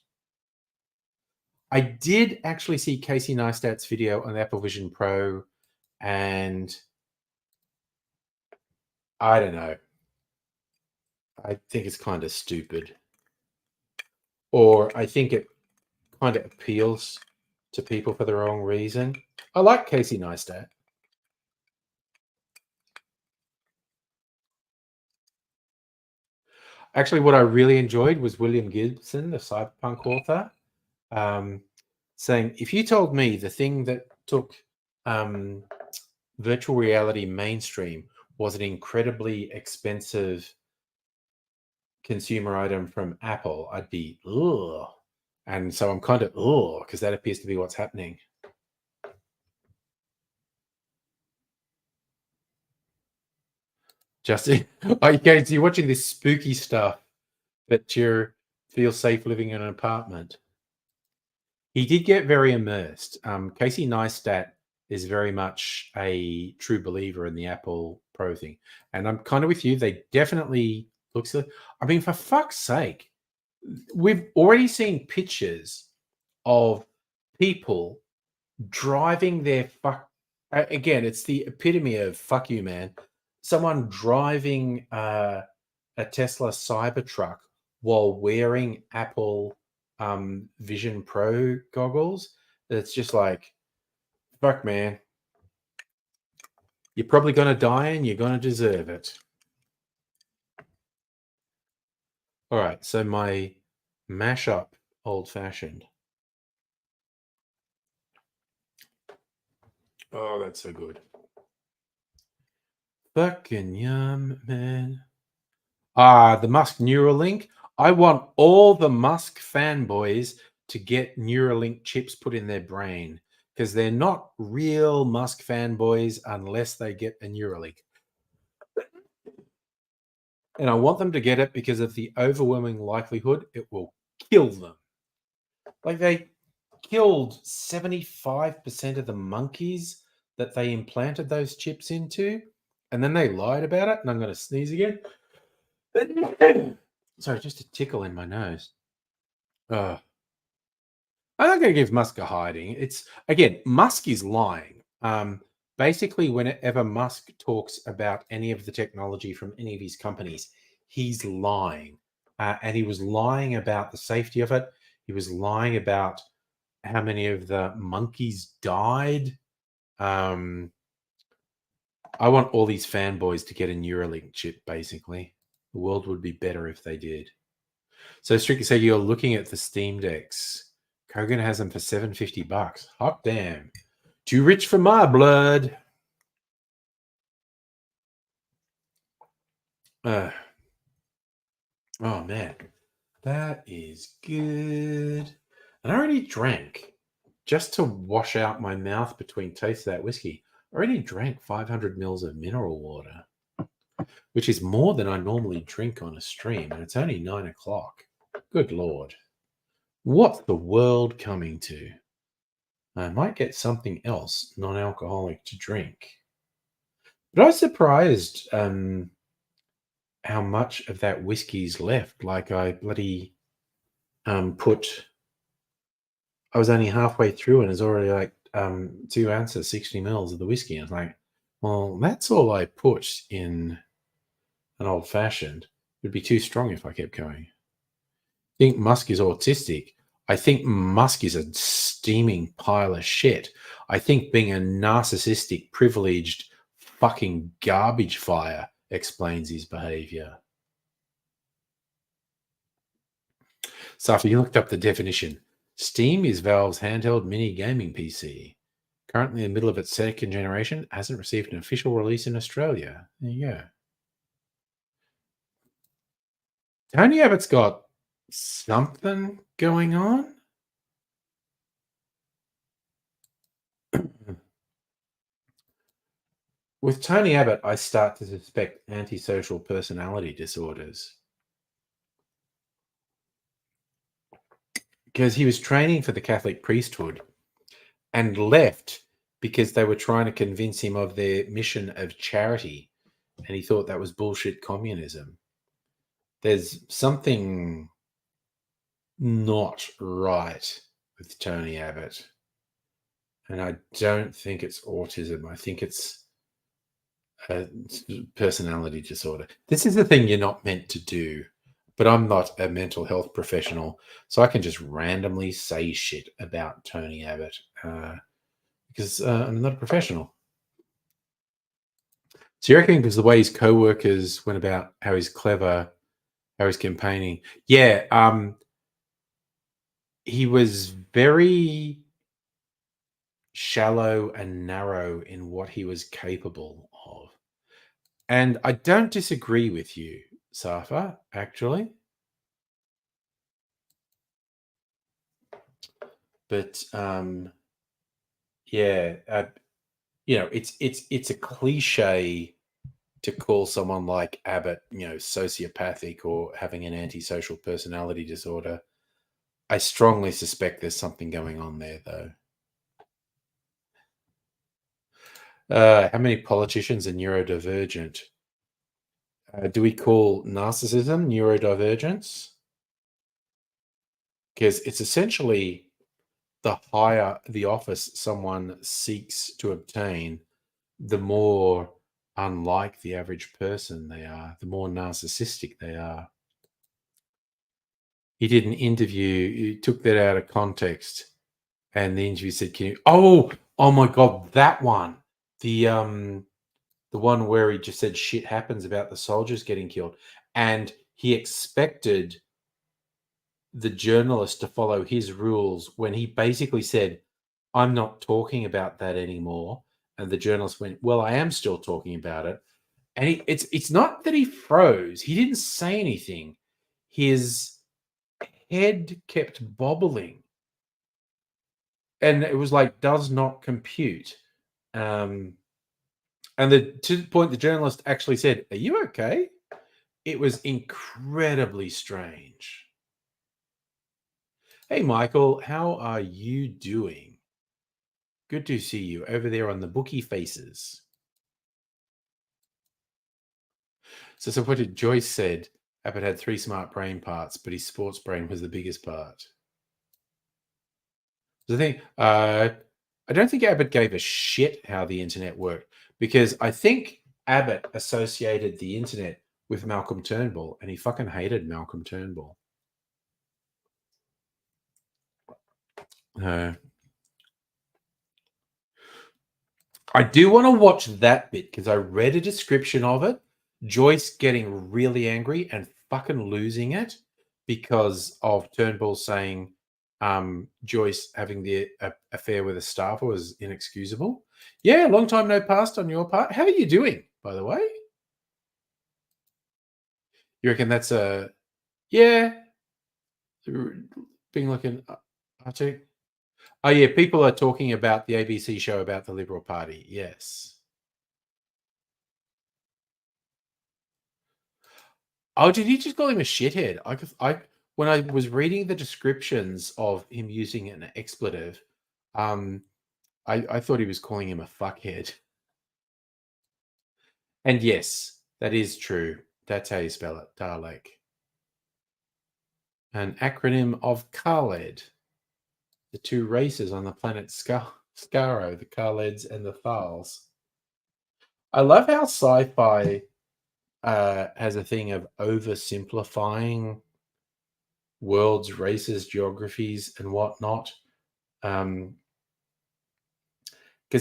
I did actually see Casey Neistat's video on the Apple Vision Pro, and I don't know. I think it's kind of stupid. Or I think it kind of appeals to people for the wrong reason. I like Casey Neistat. Actually, what I really enjoyed was William Gibson, the cyberpunk author, saying, if you told me the thing that took virtual reality mainstream was an incredibly expensive consumer item from Apple, I'd be, ugh. And so I'm kind of, ugh, because that appears to be what's happening. Justin, okay, so you're watching this spooky stuff, but you feel safe living in an apartment. He did get very immersed. Casey Neistat is very much a true believer in the Apple Pro thing. And I'm kind of with you. They definitely look silly. I mean, for fuck's sake, we've already seen pictures of people driving their again, it's the epitome of fuck you, man. Someone driving a Tesla Cybertruck while wearing Apple Vision Pro goggles. It's just like, fuck, man. You're probably going to die and you're going to deserve it. All right, so my mashup old-fashioned. Oh, that's so good. Fucking yum, man. The Musk Neuralink. I want all the Musk fanboys to get Neuralink chips put in their brain because they're not real Musk fanboys unless they get a Neuralink. And I want them to get it because of the overwhelming likelihood it will kill them. Like they killed 75% of the monkeys that they implanted those chips into, and then they lied about it. And I'm going to sneeze again. Sorry, just a tickle in my nose. I'm not going to give Musk a hiding. It's again, Musk is lying. Basically, whenever Musk talks about any of the technology from any of his companies, he's lying, and he was lying about the safety of it. He was lying about how many of the monkeys died. I want all these fanboys to get a Neuralink chip. Basically, the world would be better if they did. So, strictly say you're looking at the Steam Decks. Kogan has them for $750. Hot damn. Too rich for my blood. Oh, man. That is good. And I already drank, just to wash out my mouth between tastes of that whiskey, I already drank 500 mils of mineral water. which is more than I normally drink on a stream, and it's only 9 o'clock. Good Lord. What's the world coming to? I might get something else non-alcoholic to drink. But I was surprised how much of that whiskey's left. Like I bloody put I was only halfway through and it's already like 2 ounces, 60 mils of the whiskey. I was like, well, that's all I put in an old fashioned. It'd be too strong if I kept going. I think Musk is autistic. I think Musk is a steaming pile of shit. I think being a narcissistic, privileged, fucking garbage fire explains his behavior. So if you looked up the definition, Steam is Valve's handheld mini gaming PC. Currently in the middle of its second generation, hasn't received an official release in Australia. There you go. Tony Abbott's got something going on. With Tony Abbott, I start to suspect antisocial personality disorders. Because he was training for the Catholic priesthood and left because they were trying to convince him of their mission of charity. And he thought that was bullshit communism. There's something not right with Tony Abbott. And I don't think it's autism. I think it's a personality disorder. This is the thing you're not meant to do. But I'm not a mental health professional, so I can just randomly say shit about Tony Abbott because I'm not a professional. So you reckon because the way his co-workers went about, how he's clever, how he's campaigning? Yeah, he was very shallow and narrow in what he was capable of. And I don't disagree with you, Safa, actually. But yeah, it's a cliche to call someone like Abbott, sociopathic or having an antisocial personality disorder. I strongly suspect there's something going on there, though. How many politicians are neurodivergent? Do we call narcissism neurodivergence? Because it's essentially the higher the office someone seeks to obtain, the more unlike the average person they are, the more narcissistic they are. He did an interview, he took that out of context, and the interview said, "Can you?" Oh my God, that one, the one where he just said shit happens about the soldiers getting killed, and he expected the journalist to follow his rules when he basically said, "I'm not talking about that anymore," and the journalist went, "Well, I am still talking about it." And it's not that he froze. He didn't say anything. His head kept bobbling. And it was like, does not compute. And to the point, the journalist actually said, "Are you okay?" It was incredibly strange. Hey, Michael, how are you doing? Good to see you over there on the Bookie Faces. So what did Joyce said? Abbott had 3 smart brain parts, but his sports brain was the biggest part. The thing, I don't think Abbott gave a shit how the internet worked because I think Abbott associated the internet with Malcolm Turnbull and he fucking hated Malcolm Turnbull. I do want to watch that bit because I read a description of it. Joyce getting really angry and fucking losing it because of Turnbull saying Joyce having the affair with a staffer was inexcusable. Yeah, long time no past on your part. How are you doing, by the way? You reckon that's a being looking Arctic? Oh yeah, people are talking about the ABC show about the Liberal Party. Yes. Oh, did he just call him a shithead? When I was reading the descriptions of him using an expletive, um, I thought he was calling him a fuckhead. And yes, that is true. That's how you spell it, Dalek. An acronym of Khaled, the two races on the planet Skaro, the Khaleds and the Thals. I love how sci-fi has a thing of oversimplifying worlds, races, geographies, and whatnot. Because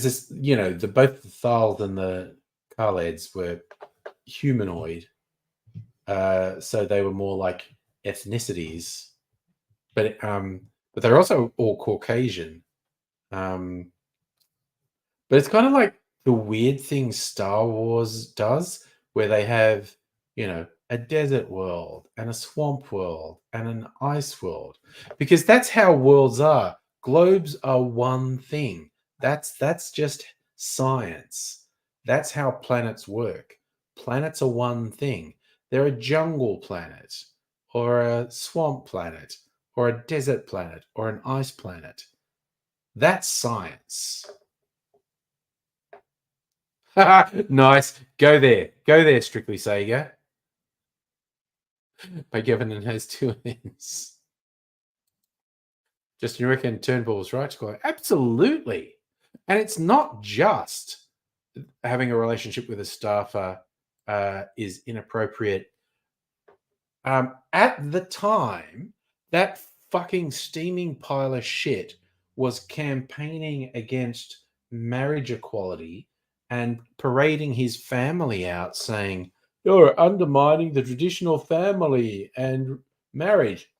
it's both the Thals and the Khaleds were humanoid, so they were more like ethnicities, but they're also all Caucasian. Um, But it's kind of like the weird thing Star Wars does, where they have, a desert world and a swamp world and an ice world, because that's how worlds are. Globes are one thing. That's just science. That's how planets work. Planets are one thing. They're a jungle planet, or a swamp planet, or a desert planet, or an ice planet. That's science. Nice. Go there. Go there, Strictly Sega. By Gavin and has two ends. Just you reckon Turnbull was right to call it? Absolutely. And it's not just having a relationship with a staffer is inappropriate. At the time, that fucking steaming pile of shit was campaigning against marriage equality and parading his family out saying, "You're undermining the traditional family and marriage,"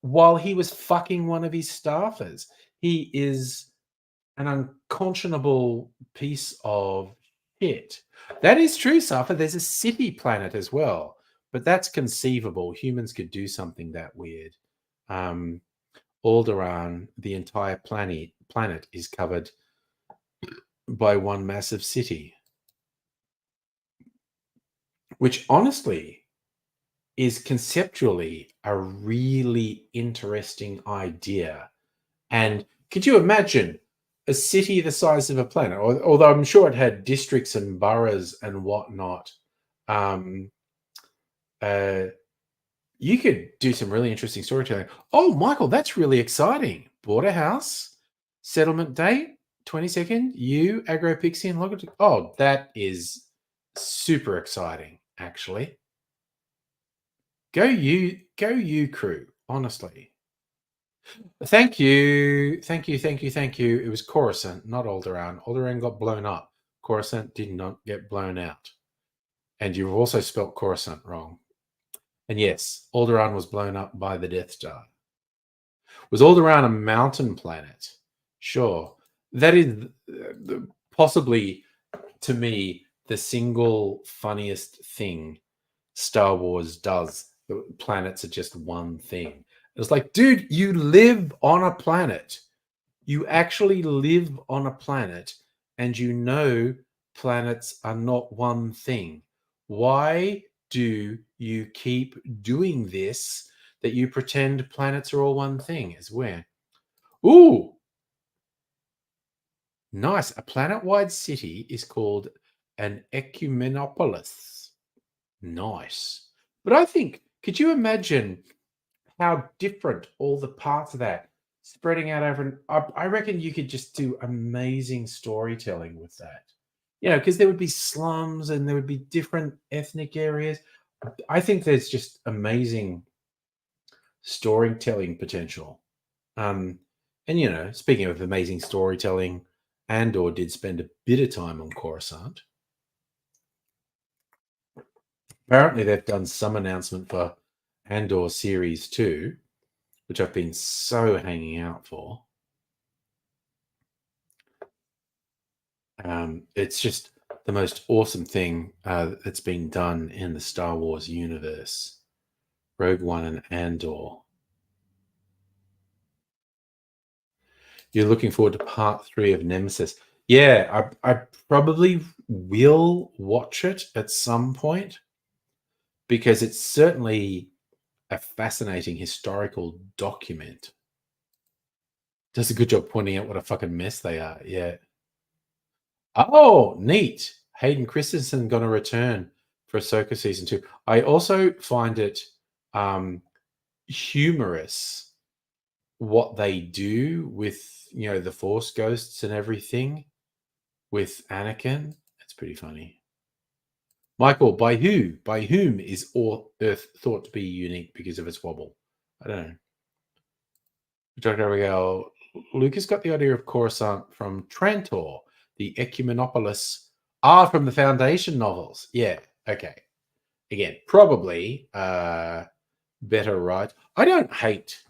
while he was fucking one of his staffers. He is an unconscionable piece of shit. That is true, Safa. There's a city planet as well, but that's conceivable. Humans could do something that weird. Alderaan, the entire planet is covered by one massive city, which honestly is conceptually a really interesting idea. And could you imagine a city the size of a planet? Although I'm sure it had districts and boroughs and whatnot. You could do some really interesting storytelling. Oh, Michael, that's really exciting. Bought a house, settlement date, 22nd, you, Agro Pixie, and Logitech. Oh, that is super exciting, actually. Go you, crew, honestly. Thank you. It was Coruscant, not Alderaan. Alderaan got blown up. Coruscant did not get blown out. And you've also spelt Coruscant wrong. And yes, Alderaan was blown up by the Death Star. Was Alderaan a mountain planet? Sure. That is possibly, to me, the single funniest thing Star Wars does. The planets are just one thing. It's like, dude, you live on a planet. You actually live on a planet, and planets are not one thing. Why do you keep doing this, that you pretend planets are all one thing? Is where. Ooh, nice. A planet-wide city is called an ecumenopolis. Nice. But I think, could you imagine how different all the parts of that spreading out over? I reckon you could just do amazing storytelling with that. Because there would be slums and there would be different ethnic areas. I think there's just amazing storytelling potential. And speaking of amazing storytelling, Andor did spend a bit of time on Coruscant. Apparently, they've done some announcement for Andor Series 2, which I've been so hanging out for. It's just the most awesome thing that's been done in the Star Wars universe. Rogue One and Andor. You're looking forward to part 3 of Nemesis. Yeah, I probably will watch it at some point, because it's certainly a fascinating historical document. Does a good job pointing out what a fucking mess they are. Yeah. Oh, neat. Hayden Christensen going to return for Ahsoka season 2. I also find it humorous what they do with, the Force ghosts and everything with Anakin. It's pretty funny. Michael, by who? By whom is Earth thought to be unique because of its wobble? I don't know. Dr. Abigail, Lucas got the idea of Coruscant from Trantor, the Ecumenopolis. From the Foundation novels. Yeah, okay. Again, probably better right. I don't hate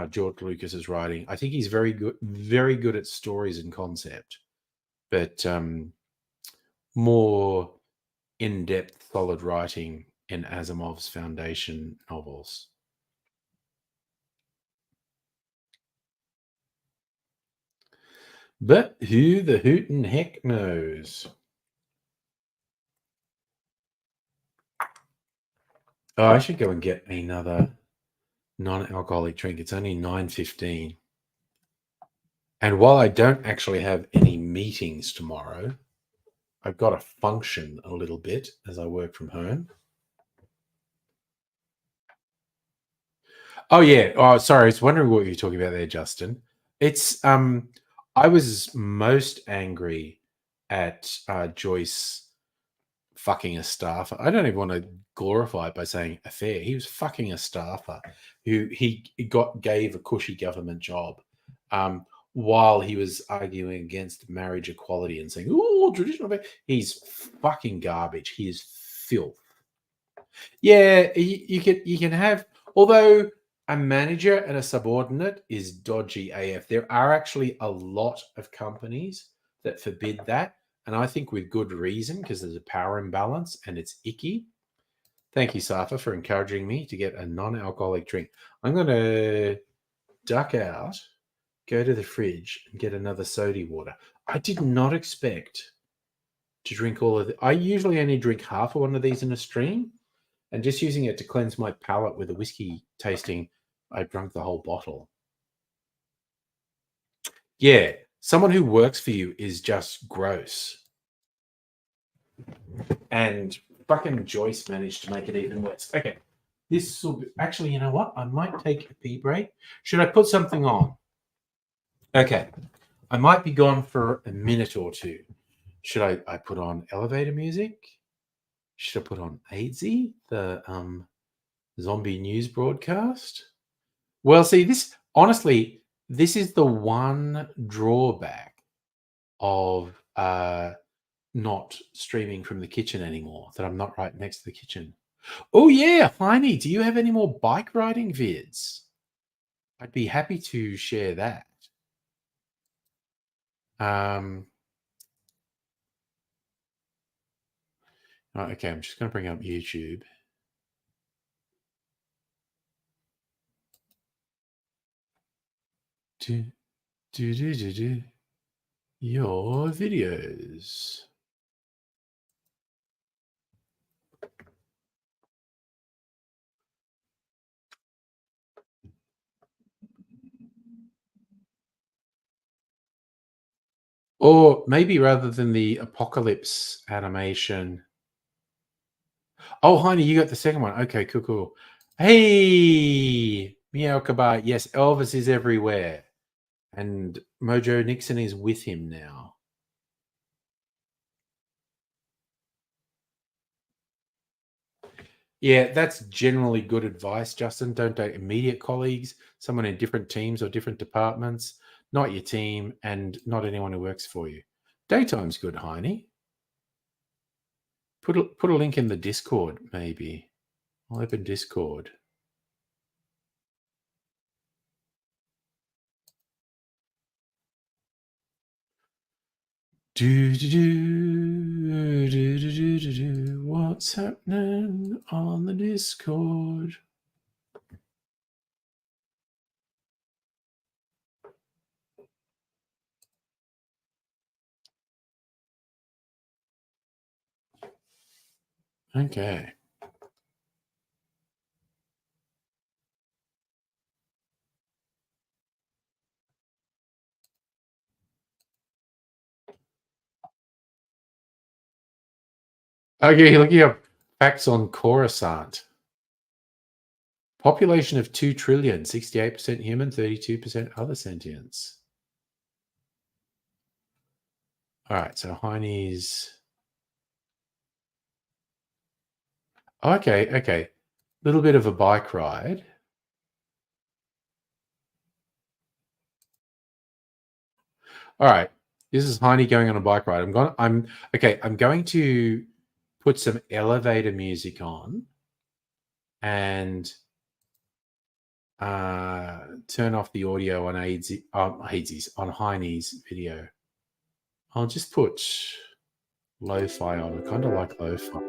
George Lucas's writing. I think he's very good at stories and concept, but more in-depth, solid writing in Asimov's Foundation novels. But who the hootin' heck knows? Oh, I should go and get another non-alcoholic drink. It's only 9:15. And while I don't actually have any meetings tomorrow, I've got to function a little bit as I work from home. Oh yeah. Oh, sorry. I was wondering what you were talking about there, Justin. It's I was most angry at Joyce fucking a staffer. I don't even want to glorify it by saying affair. He was fucking a staffer who he gave a cushy government job, while he was arguing against marriage equality and saying, "Oh, traditional." He's fucking garbage. He is filth. Yeah, you can have, although a manager and a subordinate is dodgy AF. There are actually a lot of companies that forbid that, and I think with good reason because there's a power imbalance and it's icky. Thank you, Safa, for encouraging me to get a non-alcoholic drink. I'm going to duck out, go to the fridge, and get another soda water. I did not expect to drink all of it. I usually only drink half of one of these in a stream. And just using it to cleanse my palate with a whiskey tasting, I drank the whole bottle. Yeah, someone who works for you is just gross. And fucking Joyce managed to make it even worse. Okay, this will be, actually, you know what? I might take a pee break. Should I put something on? Okay, I might be gone for a minute or two. Should I put on elevator music? Should I put on AIDSy, the zombie news broadcast? Well, see, this is the one drawback of not streaming from the kitchen anymore, that I'm not right next to the kitchen. Oh, yeah, Heine, do you have any more bike riding vids? I'd be happy to share that. Okay, I'm just going to bring up YouTube. Your videos. Or maybe rather than the apocalypse animation. Oh, honey, you got the second one. Okay, cool. Hey, Meow Kabar. Yes, Elvis is everywhere. And Mojo Nixon is with him now. Yeah, that's generally good advice, Justin. Don't date immediate colleagues, someone in different teams or different departments, not your team, and not anyone who works for you. Daytime's good, Heine. Put a link in the Discord, maybe. I'll open Discord. What's happening on the Discord? Okay. Okay, looking up facts on Coruscant. Population of 2 trillion, 68% human, 32% other sentients. All right, so Heine's. Okay. Little bit of a bike ride. All right. This is Heine going on a bike ride. I'm going to put some elevator music on and turn off the audio on on Heine's video. I'll just put lo-fi on. I kind of like lo-fi.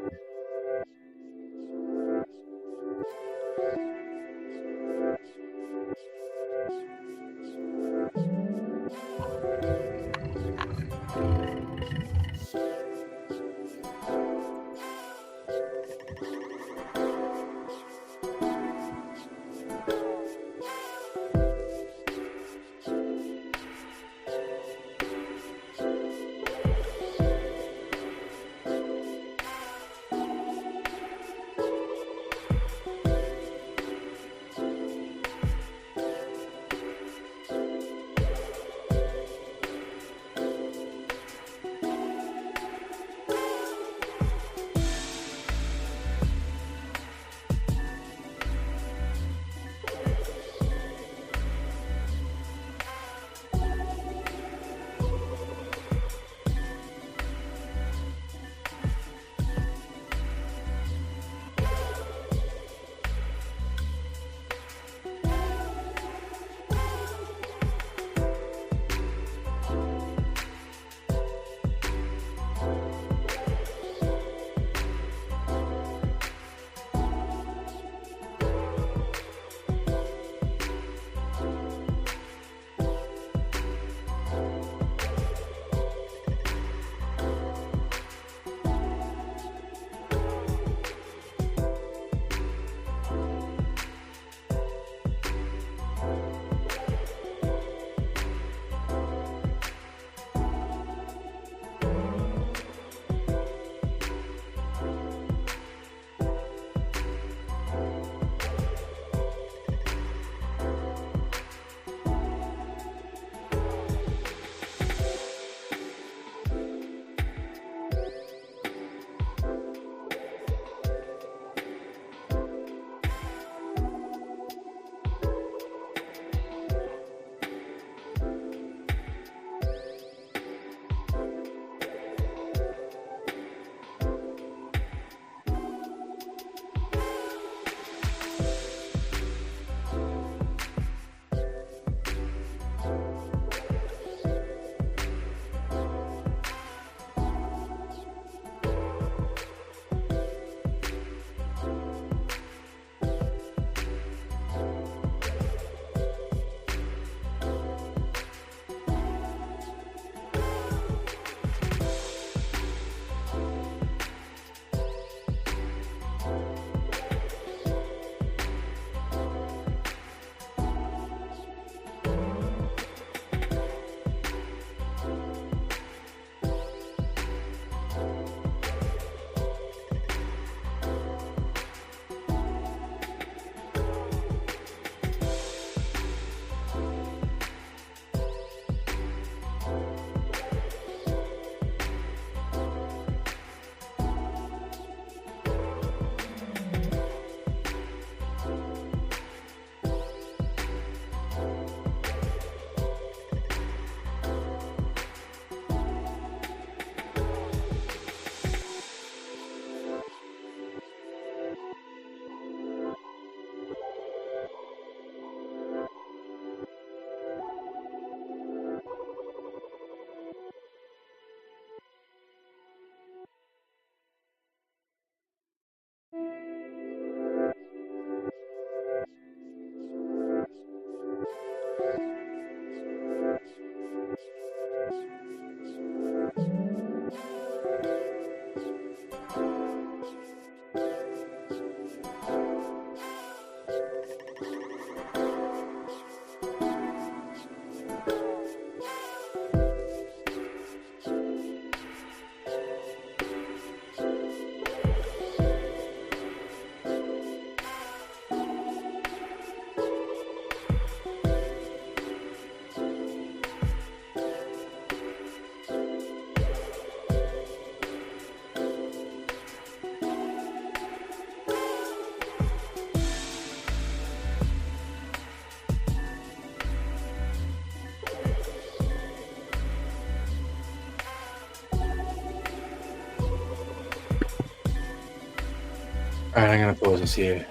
All right, I'm going to pause this here.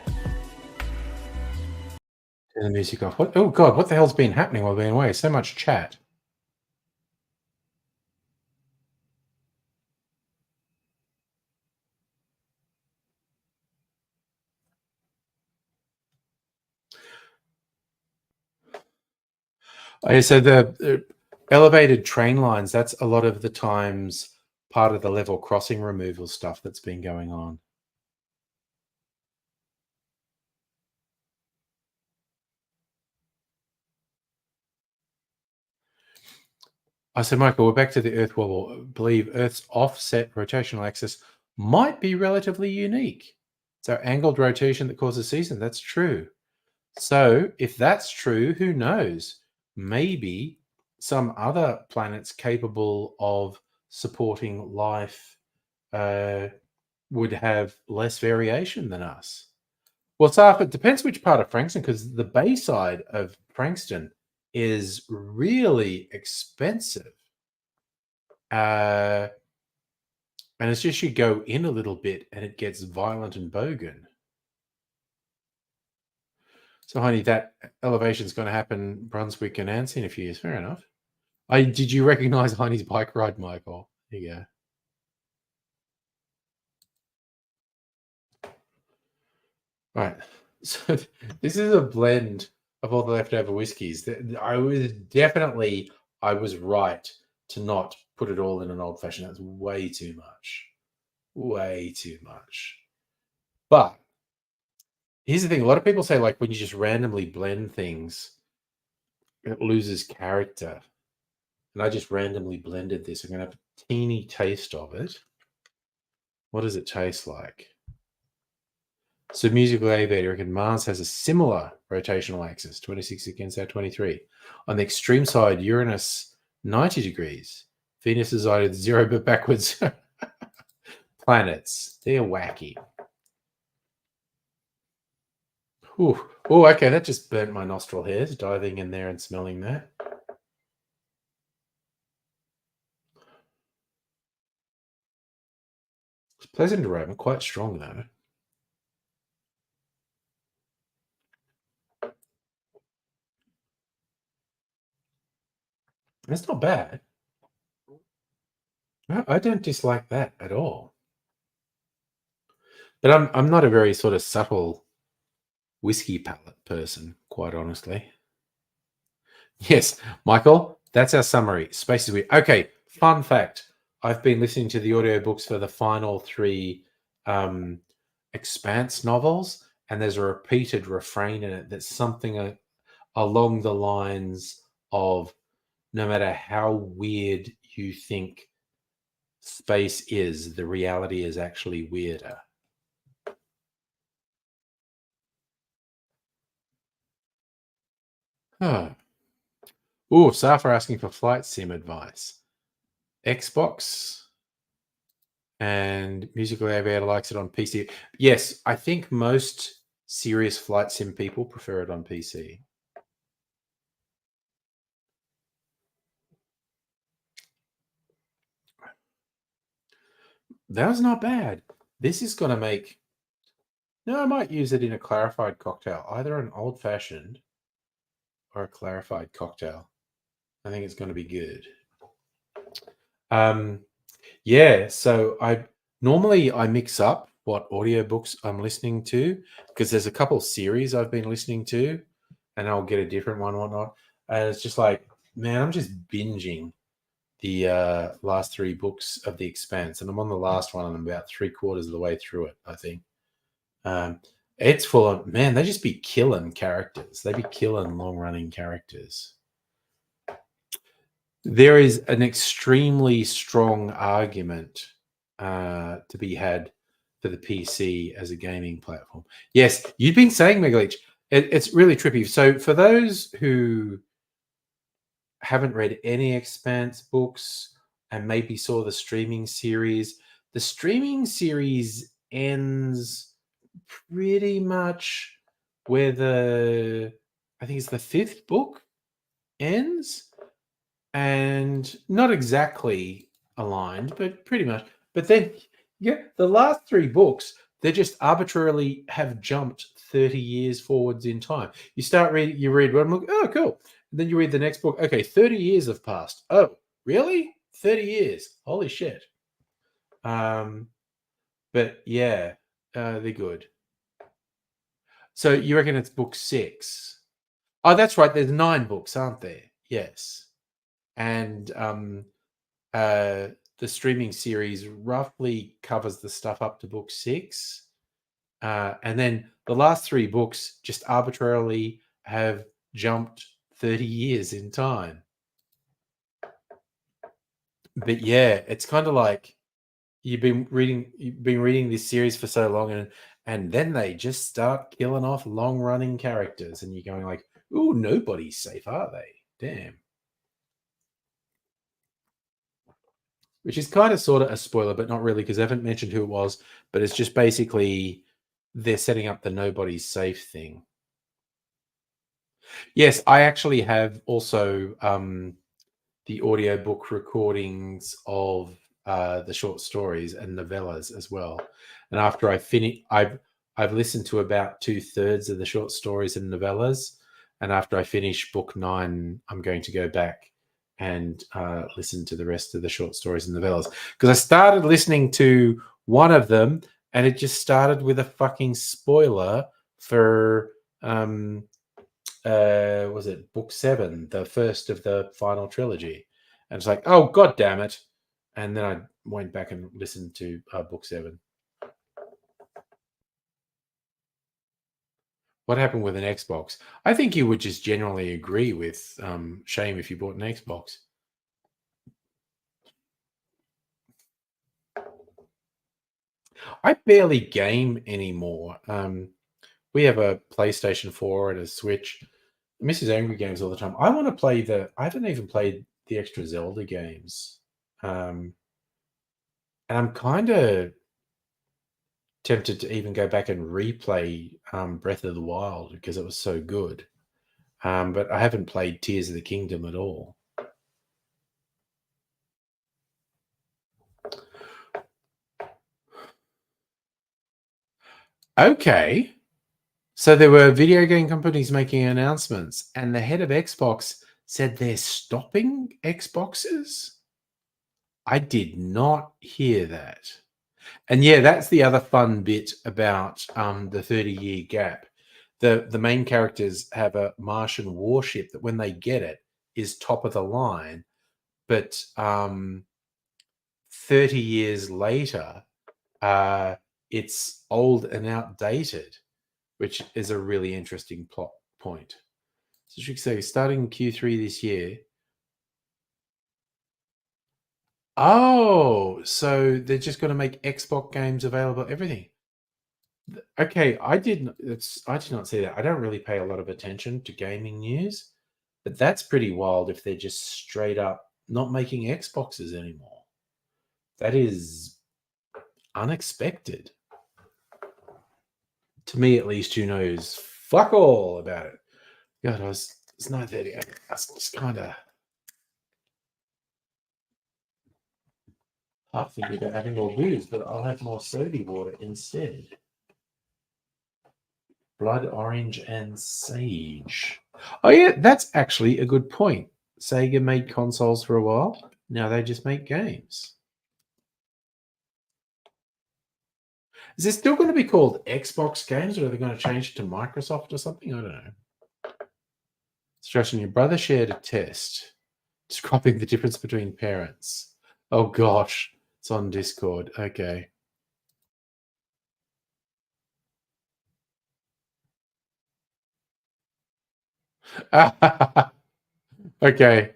Turn the music off. What? Oh God, what the hell's been happening while being away? So much chat. Oh, yeah, so the elevated train lines, that's a lot of the times part of the level crossing removal stuff that's been going on. I said, Michael, we're back to the Earth wobble. I believe Earth's offset rotational axis might be relatively unique. It's our angled rotation that causes season. That's true. So, if that's true, who knows? Maybe some other planets capable of supporting life uh, would have less variation than us. Well, Saf, it depends which part of Frankston, because the bay side of Frankston is really expensive. And it's just you go in a little bit and it gets violent and bogan. So, honey, that elevation is going to happen Brunswick and Anstey in a few years. Fair enough. Did you recognize Heine's bike ride, Michael? There you go. Right. So this is a blend of all the leftover whiskeys. I was right to not put it all in an old fashioned. That's way too much. Way too much. But here's the thing: a lot of people say, like, when you just randomly blend things, it loses character. And I just randomly blended this. I'm gonna have a teeny taste of it. What does it taste like? So musical aviator, and Mars has a similar rotational axis, 26 against our 23. On the extreme side, Uranus 90 degrees. Venus is either 0 but backwards. Planets, they're wacky. Oh, okay, that just burnt my nostril hairs, diving in there and smelling that. It's pleasant aroma, quite strong though. That's not bad. I don't dislike that at all. But I'm not a very sort of subtle whiskey palate person, quite honestly. Yes, Michael, that's our summary. Space is weird. Okay, fun fact. I've been listening to the audiobooks for the final three Expanse novels, and there's a repeated refrain in it that's something along the lines of no matter how weird you think space is, the reality is actually weirder. Huh. Oh, Safa asking for flight sim advice. Xbox and Musical Aviator likes it on PC. Yes, I think most serious flight sim people prefer it on PC. That was not bad. This is going to make. No, I might use it in a clarified cocktail, either an old fashioned or a clarified cocktail. I think it's going to be good. Yeah, so I mix up what audiobooks I'm listening to because there's a couple series I've been listening to, and I'll get a different one, whatnot. And it's just like, man, I'm just binging the last three books of The Expanse, and I'm on the last one, and I'm about 3/4 of the way through it, I think. It's full of, man, they just be killing characters. They be killing long running characters. There is an extremely strong argument to be had for the PC as a gaming platform. Yes, you've been saying, Megaleech. It's really trippy. So for those who haven't read any Expanse books and maybe saw the streaming series ends pretty much where I think it's the fifth book ends, and not exactly aligned, but pretty much. But then, yeah, the last three books, They just arbitrarily have jumped 30 years forwards in time. You start reading, you read one book, oh, cool. And then you read the next book, okay, 30 years have passed. Oh, really? 30 years. Holy shit. But yeah, they're good. So you reckon it's book 6? Oh, that's right. There's 9 books, aren't there? Yes. And the streaming series roughly covers the stuff up to book 6. And then the last 3 books just arbitrarily have jumped 30 years in time. But yeah, it's kind of like you've been reading this series for so long, and then they just start killing off long-running characters, and you're going like, "Ooh, nobody's safe, are they? Damn." Which is kind of sort of a spoiler, but not really, because I haven't mentioned who it was. But it's just basically they're setting up the nobody's safe thing. Yes, I actually have also the audiobook recordings of the short stories and novellas as well. And after I finish, I've listened to about 2/3 of the short stories and novellas. And after I finish book 9, I'm going to go back and listen to the rest of the short stories and novellas, because I started listening to one of them and it just started with a fucking spoiler for was it book 7, the first of the final trilogy, and it's like, oh god damn it. And then I went back and listened to book 7. What happened with an Xbox? I think you would just generally agree with Shame if you bought an Xbox. I barely game anymore. We have a PlayStation 4 and a Switch. Mrs. Angry games all the time. I want to play I haven't even played the extra Zelda games. And I'm kind of tempted to even go back and replay Breath of the Wild because it was so good. But I haven't played Tears of the Kingdom at all. Okay. So there were video game companies making announcements, and the head of Xbox said they're stopping Xboxes. I did not hear that. And yeah, that's the other fun bit about the 30-year gap. The main characters have a Martian warship that when they get it is top of the line, but 30 years later, it's old and outdated, which is a really interesting plot point. So you could say starting Q3 this year. Oh, so they're just going to make Xbox games available, everything. Okay, I did not see that. I don't really pay a lot of attention to gaming news, but that's pretty wild if they're just straight up not making Xboxes anymore. That is unexpected. To me, at least, who knows fuck all about it. God, it's 9:30. I was just kind of half thinking about having more booze, but I'll have more soda water instead. Blood orange and sage. Oh yeah, that's actually a good point. Sega made consoles for a while. Now they just make games. Is this still going to be called Xbox games, or are they going to change it to Microsoft or something? I don't know. Instruction: your brother shared a test describing the difference between parents. Oh gosh, it's on Discord. Okay. Okay.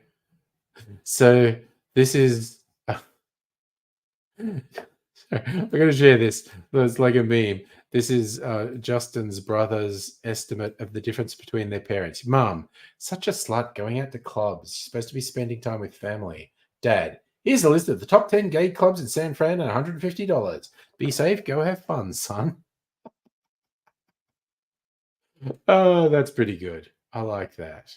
So this is. I'm going to share this. It's like a meme. This is Justin's brother's estimate of the difference between their parents. Mum, such a slut going out to clubs. She's supposed to be spending time with family. Dad, here's a list of the top 10 gay clubs in San Fran and $150. Be safe. Go have fun, son. Oh, that's pretty good. I like that.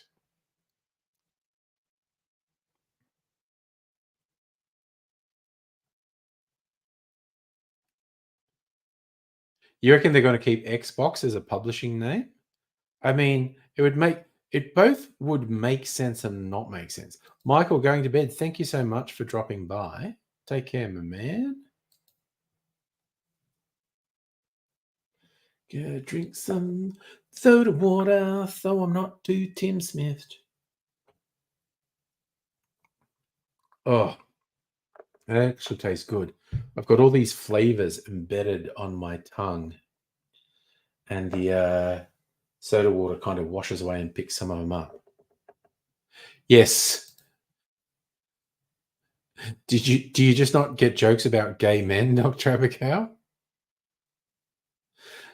You reckon they're going to keep Xbox as a publishing name? I mean, it both would make sense and not make sense. Michael, going to bed. Thank you so much for dropping by. Take care, my man. Go drink some soda water, so I'm not too Tim Smith. Oh, it actually tastes good. I've got all these flavors embedded on my tongue, and the soda water kind of washes away and picks some of them up. Yes. Do you just not get jokes about gay men, Dr. Abigail?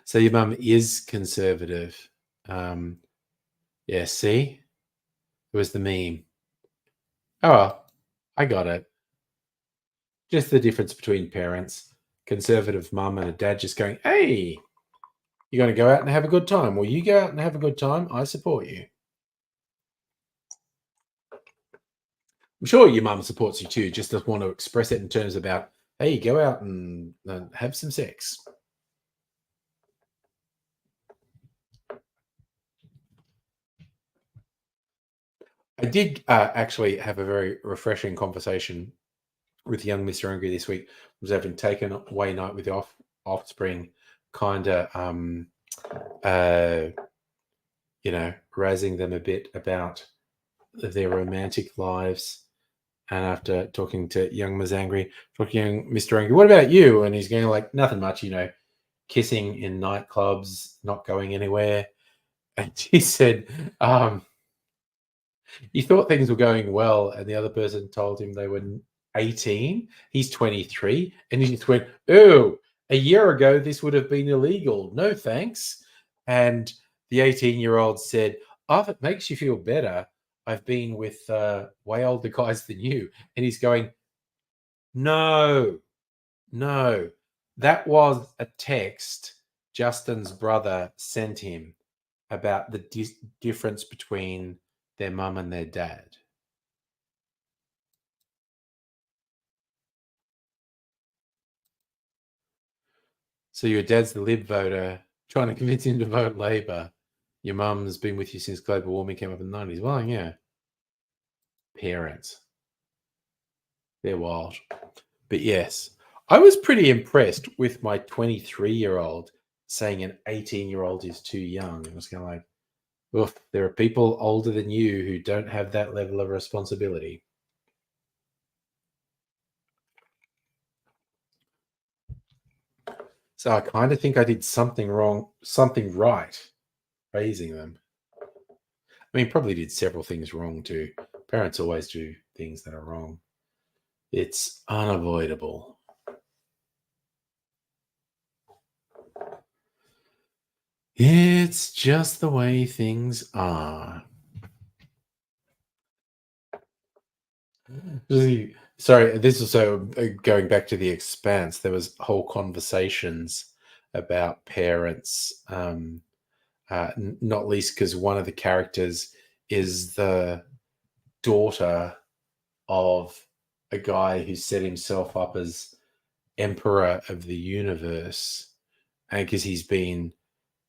So your mum is conservative. Yeah, see? It was the meme. Oh, well, I got it. Just the difference between parents. Conservative mum and a dad just going, hey, you're going to go out and have a good time. Well, you go out and have a good time. I support you. I'm sure your mum supports you too, just doesn't want to express it in terms about, hey, go out and have some sex. I did actually have a very refreshing conversation with young Mr. Angry this week. I was having taken away night with the offspring, kind of, razzing them a bit about their romantic lives. And after talking to young Ms. Angry, talking to young Mr. Angry, what about you? And he's going like, nothing much, kissing in nightclubs, not going anywhere. And he said, he thought things were going well, and the other person told him they were 18. He's 23, and he just went, "Oh, a year ago this would have been illegal. No thanks." And the 18-year-old said, "Oh, if it makes you feel better, I've been with way older guys than you." And he's going, "No, no, that was a text Justin's brother sent him about the difference between their mum and their dad." So your dad's the Lib voter trying to convince him to vote Labor. Your mum's been with you since global warming came up in the 90s. Well, yeah. Parents. They're wild. But yes, I was pretty impressed with my 23-year-old saying an 18-year-old is too young. I was kind of like, oof, there are people older than you who don't have that level of responsibility. So I kind of think I did something wrong, something right, raising them. I mean, probably did several things wrong too. Parents always do things that are wrong. It's unavoidable. It's just the way things are. Sorry, this is so going back to The Expanse. There was whole conversations about parents, not least because one of the characters is the daughter of a guy who set himself up as emperor of the universe, and because he's been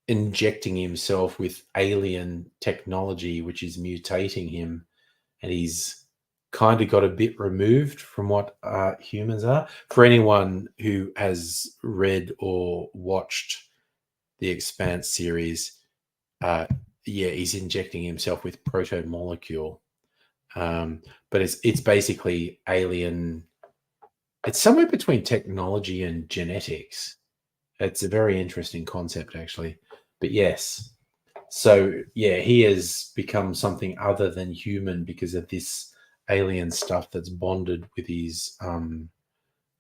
injecting himself with alien technology, which is mutating him, and he's kind of got a bit removed from what humans are. For anyone who has read or watched the Expanse series, yeah, he's injecting himself with proto molecule. But it's basically alien. It's somewhere between technology and genetics. It's a very interesting concept, actually. But yes, so yeah, he has become something other than human because of this alien stuff that's bonded with his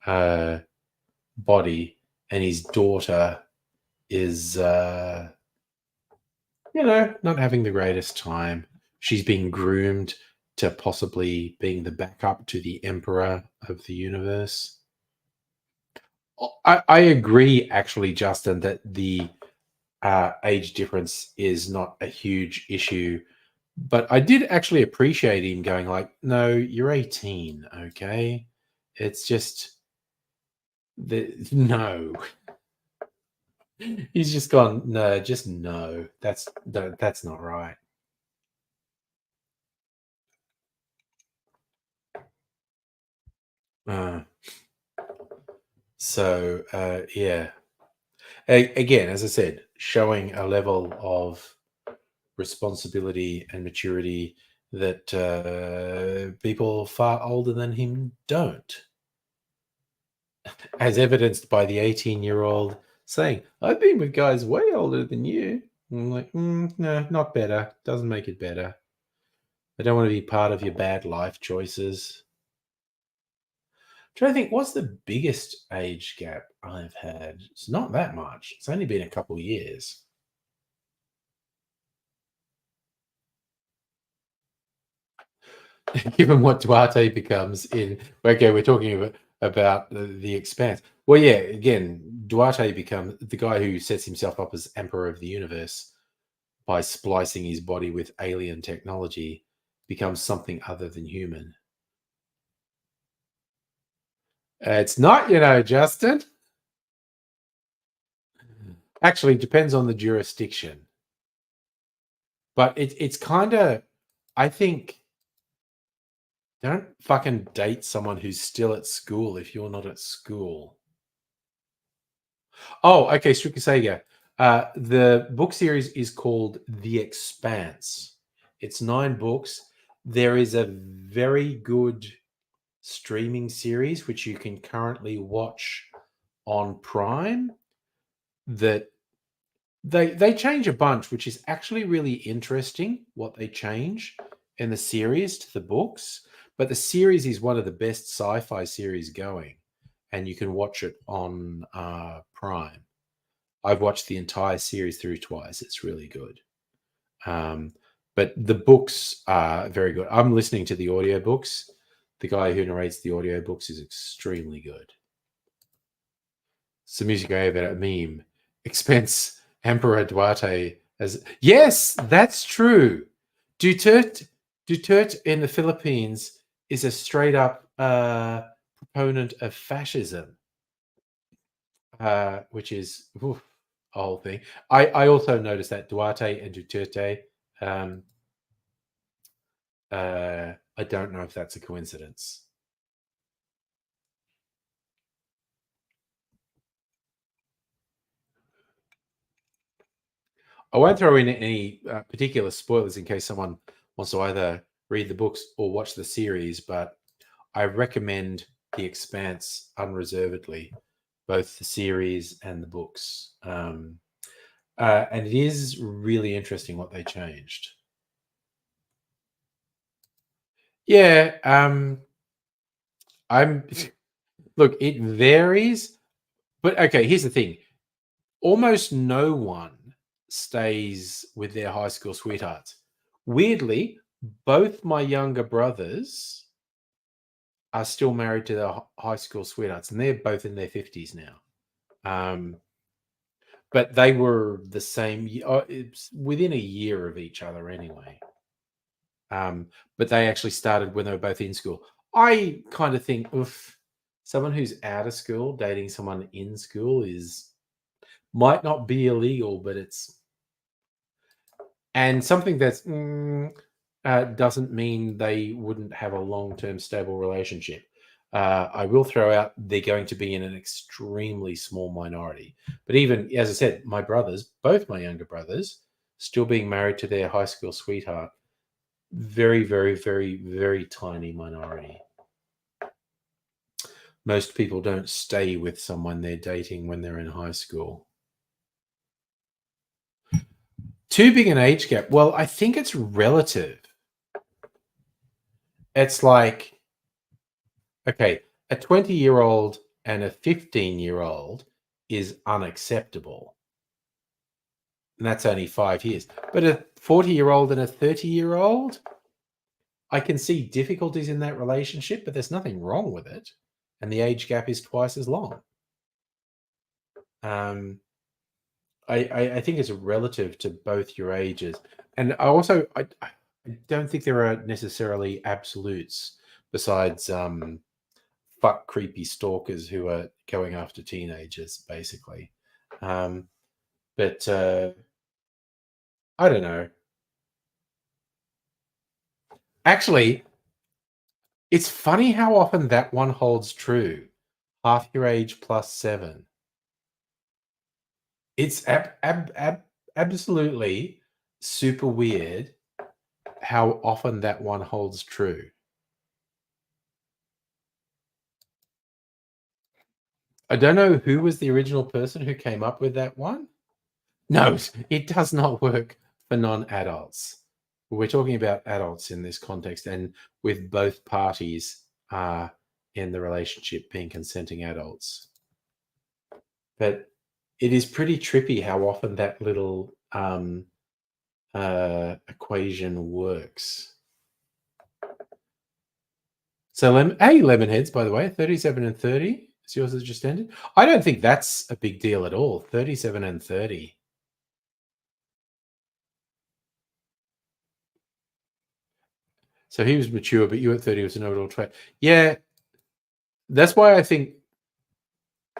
uh, body, and his daughter is not having the greatest time. She's being groomed to possibly being the backup to the emperor of the universe. I agree, actually, Justin, that the age difference is not a huge issue. But I did actually appreciate him going like, "No, you're 18, okay? It's just the no." He's just gone, no, just no. That's not right. Uh, yeah. Again, as I said, showing a level of responsibility and maturity that people far older than him don't, as evidenced by the 18-year-old saying, I've been with guys way older than you. And I'm like, no, not better. Doesn't make it better. I don't want to be part of your bad life choices. Trying to think, what's the biggest age gap I've had? It's not that much. It's only been a couple years. Given what Duarte becomes in, okay, we're talking about the Expanse. Well, yeah, again, Duarte becomes the guy who sets himself up as Emperor of the Universe by splicing his body with alien technology, becomes something other than human. It's not, Justin. Actually, depends on the jurisdiction. But it's kind of, I think, don't fucking date someone who's still at school if you're not at school. Oh, okay, Strictly Sega. The book series is called The Expanse. It's 9 books. There is a very good streaming series which you can currently watch on Prime that they change a bunch, which is actually really interesting what they change in the series to the books. But the series is one of the best sci-fi series going, and you can watch it on Prime. I've watched the entire series through twice. It's really good. But the books are very good. I'm listening to the audiobooks. The guy who narrates the audiobooks is extremely good. Some music I have a meme. Expense Emperor Duarte as yes, that's true. Duterte in the Philippines is a straight up proponent of fascism, which is a whole thing. I also noticed that Duarte and Duterte. Um, I don't know if that's a coincidence. I won't throw in any particular spoilers in case someone wants to either read the books or watch the series, but I recommend The Expanse unreservedly, both the series and the books. And it is really interesting what they changed. Yeah, I'm. Look, it varies, but okay. Here's the thing: almost no one stays with their high school sweethearts. Weirdly, both my younger brothers are still married to their high school sweethearts, and they're both in their 50s now. But they were the same, it's within a year of each other anyway. But they actually started when they were both in school. I kind of think, oof, someone who's out of school dating someone in school might not be illegal, but it's and something that's doesn't mean they wouldn't have a long-term stable relationship. I will throw out they're going to be in an extremely small minority. But even as I said, my brothers, both my younger brothers, still being married to their high school sweetheart, very, very, very, very tiny minority. Most people don't stay with someone they're dating when they're in high school. Too big an age gap. Well, I think it's relative. It's like, okay, a 20-year-old and a 15-year-old is unacceptable. And that's only 5 years. But a 40-year-old and a 30-year-old, I can see difficulties in that relationship, but there's nothing wrong with it. And the age gap is twice as long. I think it's relative to both your ages. And I don't think there are necessarily absolutes besides fuck creepy stalkers who are going after teenagers, basically. But I don't know. Actually, it's funny how often that one holds true. Half your age plus 7. It's absolutely super weird how often that one holds true. I don't know who was the original person who came up with that one. No, it does not work for non-adults. We're talking about adults in this context, and with both parties in the relationship being consenting adults. But it is pretty trippy how often that little equation works. So, hey, Lemonheads, by the way, 37 and 30. It's yours has just ended. I don't think that's a big deal at all. 37 and 30. So he was mature, but you at 30 was an know-it-all twat. Yeah, that's why I think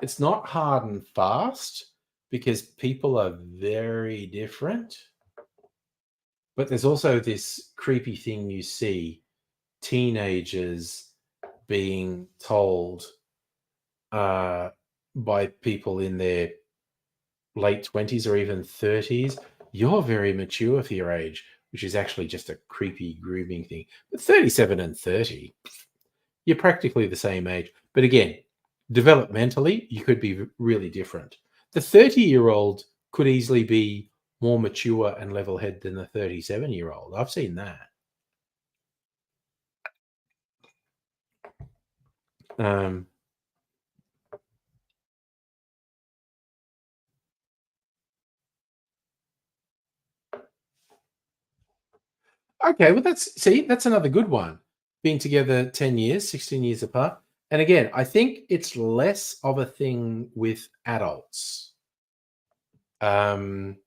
it's not hard and fast because people are very different. But there's also this creepy thing you see teenagers being told by people in their late 20s or even 30s, you're very mature for your age, which is actually just a creepy grooming thing. But 37 and 30, you're practically the same age. But again, developmentally, you could be really different. The 30-year-old could easily be more mature and level headed than the 37-year-old. I've seen that. Um, okay, well, that's another good one. Being together 10 years, 16 years apart. And again, I think it's less of a thing with adults. Um,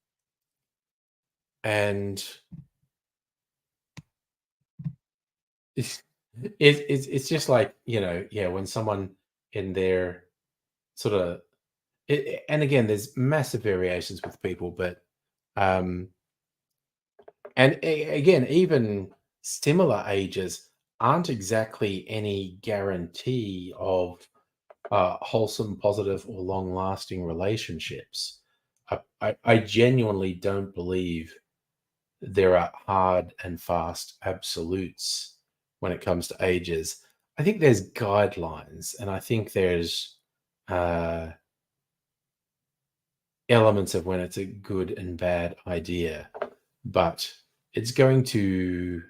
and it's, it's just like, yeah, when someone in their sort of, and again, there's massive variations with people, but, um, and again, even similar ages aren't exactly any guarantee of wholesome, positive, or long-lasting relationships. I genuinely don't believe there are hard and fast absolutes when it comes to ages. I think there's guidelines, and I think there's uh, elements of when it's a good and bad idea, but it's going to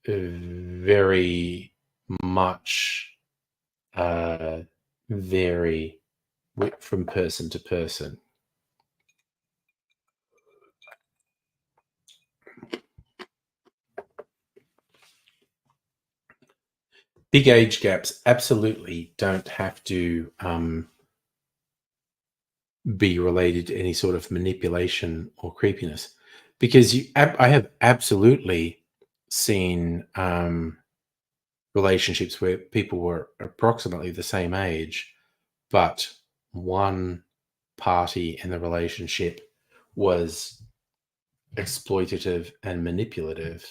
very much uh, vary from person to person. Big age gaps absolutely don't have to be related to any sort of manipulation or creepiness, because I have absolutely seen relationships where people were approximately the same age, but one party in the relationship was exploitative and manipulative.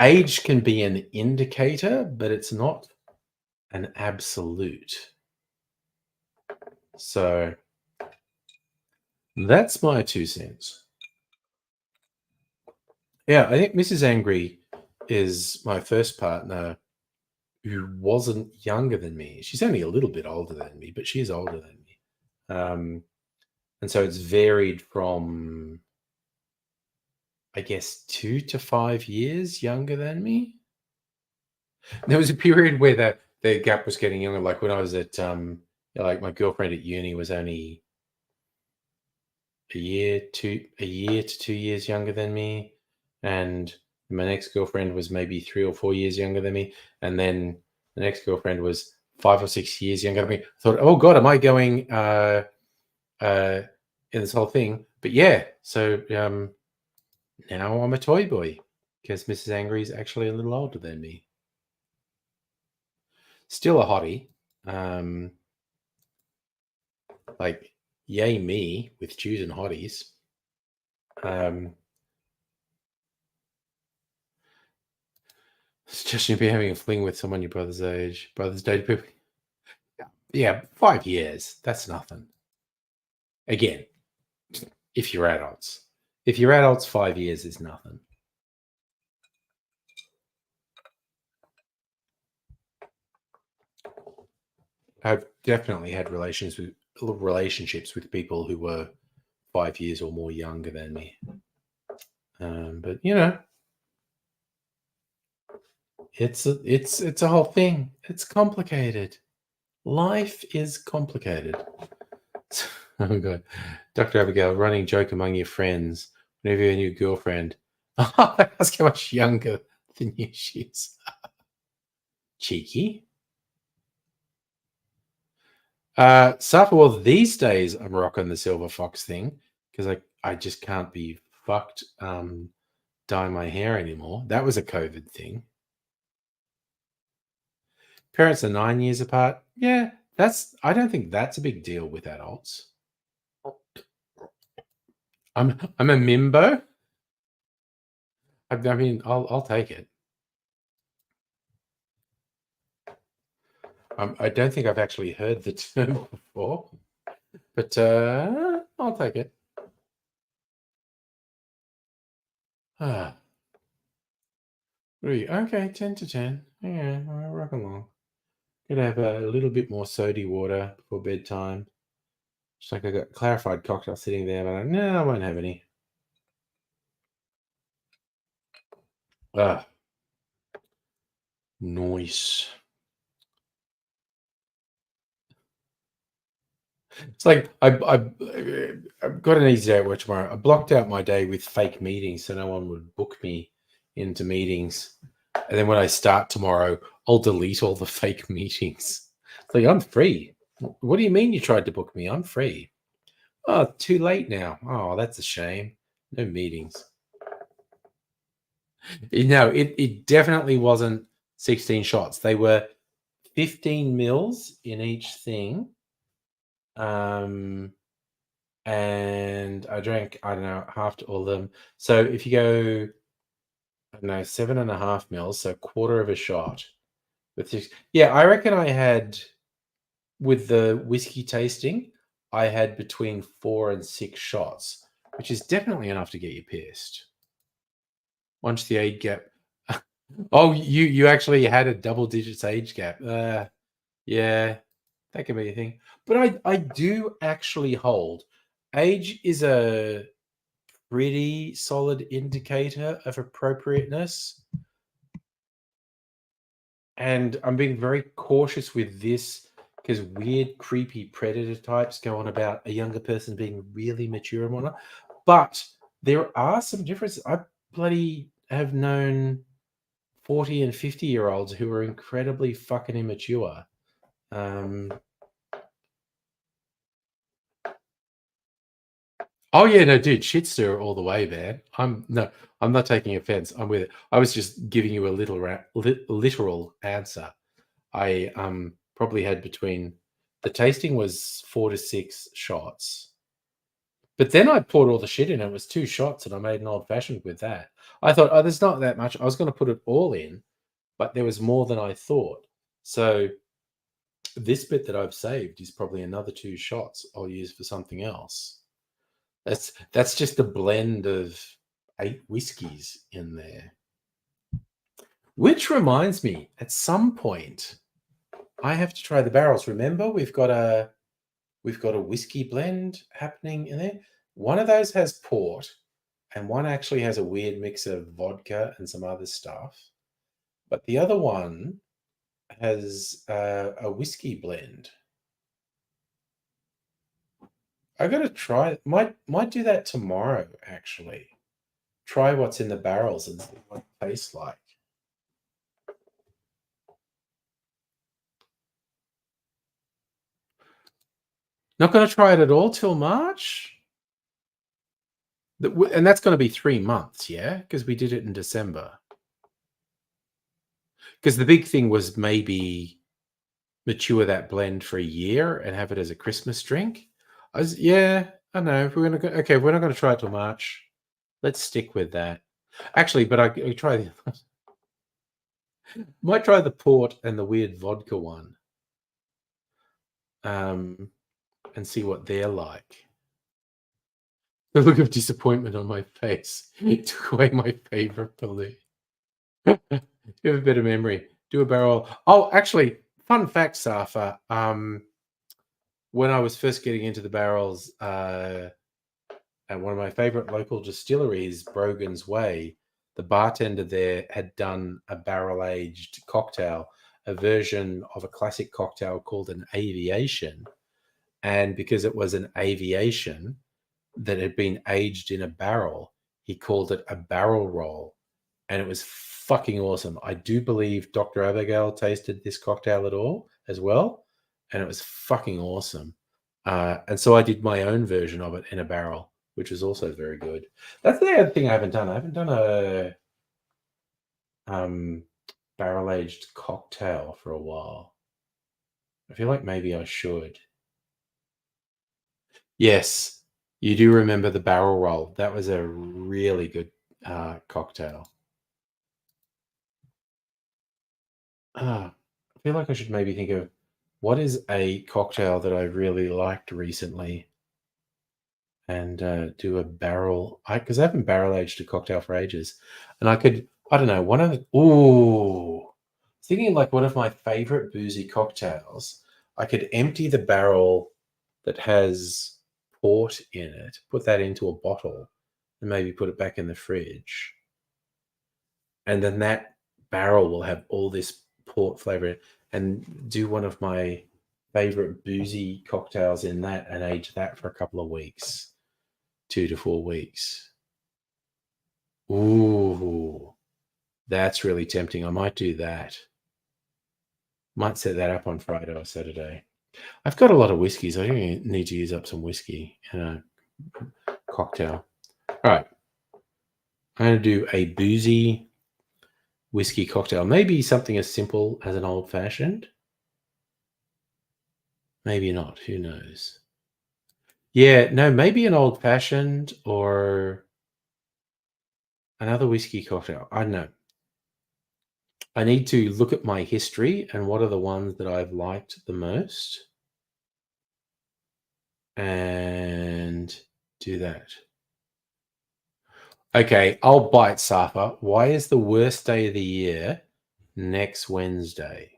Age can be an indicator, but it's not an absolute. So that's my 2 cents. Yeah, I think Mrs. Angry is my first partner who wasn't younger than me. She's only a little bit older than me, but she is older than me. And so it's varied from, I guess, 2 to 5 years younger than me. There was a period where the gap was getting younger, like when I was at, like my girlfriend at uni was only a year to 2 years younger than me, and my next girlfriend was maybe 3 or 4 years younger than me, and then the next girlfriend was 5 or 6 years younger than me. I thought, "Oh god, am I going, uh, in this whole thing?" But yeah, so, now I'm a toy boy because Mrs. Angry is actually a little older than me. Still a hottie, um, like, Yay me with choosing hotties. Suggestion be having a fling with someone your brother's age. Brother's dated people. Yeah, 5 years. That's nothing. Again, if you're adults. If you're adults, 5 years is nothing. I've definitely had relationships with people who were 5 years or more younger than me. But it's a whole thing. It's complicated. Life is complicated. Oh god, Dr. Abigail, running joke among your friends whenever you have a new girlfriend. Ask how much younger than you she is. Cheeky. Well, these days I'm rocking the silver fox thing because I just can't be fucked dyeing my hair anymore. That was a COVID thing. Parents are 9 years apart. Yeah, I don't think that's a big deal with adults. I'm a mimbo. I mean, I'll take it. I don't think I've actually heard the term before, but I'll take it. Okay, 10 to 10. Yeah, I'll rock along. Gonna have a little bit more sody water before bedtime. Just like I got clarified cocktail sitting there, but no, I won't have any. Noise. It's like I've got an easy day at work tomorrow. I blocked out my day with fake meetings so no one would book me into meetings. And then when I start tomorrow, I'll delete all the fake meetings. It's like, I'm free. What do you mean you tried to book me? I'm free. Oh, too late now. Oh, that's a shame. No meetings. It definitely wasn't 16 shots. They were 15 mils in each thing. And I drank, I don't know, half to all of them. So if you go, I don't know, 7.5 mils, so a quarter of a shot with 6. Yeah, I reckon I had, with the whiskey tasting, I had between 4 and 6 shots, which is definitely enough to get you pissed. Once the age gap. Oh, you actually had a double digits age gap. Yeah, that could be a thing. But I do actually hold age is a pretty solid indicator of appropriateness. And I'm being very cautious with this because weird, creepy predator types go on about a younger person being really mature and whatnot. But there are some differences. I bloody have known 40 and 50-year-olds who are incredibly fucking immature. Oh yeah, no, dude, shit stir all the way, man. I'm not taking offense. I'm with it. I was just giving you a literal answer. I probably had between the tasting was 4 to 6 shots. But then I poured all the shit in. It was 2 shots, and I made an old fashioned with that. I thought, oh, there's not that much. I was going to put it all in, but there was more than I thought. So this bit that I've saved is probably another 2 shots I'll use for something else. That's just a blend of 8 whiskeys in there. Which reminds me, at some point, I have to try the barrels. Remember, we've got a whiskey blend happening in there. One of those has port, and one actually has a weird mix of vodka and some other stuff. But the other one has a whiskey blend. I got to try. Might do that tomorrow. Actually, try what's in the barrels and see what it tastes like. Not going to try it at all till March. And that's going to be 3 months, yeah, because we did it in December. Because the big thing was maybe mature that blend for a year and have it as a Christmas drink. Yeah, I know. If we're gonna go, okay, we're not gonna try it till March. Let's stick with that. Actually, but I try the might try the port and the weird vodka one, and see what they're like. The look of disappointment on my face took away my favorite balloon. You have a better memory. Do a barrel. Oh, actually, fun fact, Safa. When I was first getting into the barrels, at one of my favorite local distilleries, Brogan's Way, the bartender there had done a barrel aged cocktail, a version of a classic cocktail called an aviation. And because it was an aviation that had been aged in a barrel, he called it a barrel roll. And it was fucking awesome. I do believe Dr. Abigail tasted this cocktail at all as well. And it was fucking awesome. And so I did my own version of it in a barrel, which was also very good. That's the other thing I haven't done. I haven't done a barrel aged cocktail for a while. I feel like maybe I should. Yes, you do remember the barrel roll. That was a really good cocktail. I feel like I should maybe think of what is a cocktail that I really liked recently and do a barrel. Because I haven't barrel aged a cocktail for ages. And I don't know, one of the, ooh, thinking like one of my favorite boozy cocktails, I could empty the barrel that has port in it, put that into a bottle, and maybe put it back in the fridge. And then that barrel will have all this port flavor and do one of my favorite boozy cocktails in that and age that for a couple of weeks, 2 to 4 weeks. Ooh, that's really tempting. I might do that. Might set that up on Friday or Saturday. I've got a lot of whiskeys. I think I need to use up some whiskey in a cocktail. All right. I'm going to do a boozy whiskey cocktail. Maybe something as simple as an old fashioned. Maybe not. Who knows? Yeah, no, maybe an old fashioned or another whiskey cocktail. I don't know. I need to look at my history and what are the ones that I've liked the most and do that. Okay, I'll bite, Safa. Why is the worst day of the year next Wednesday?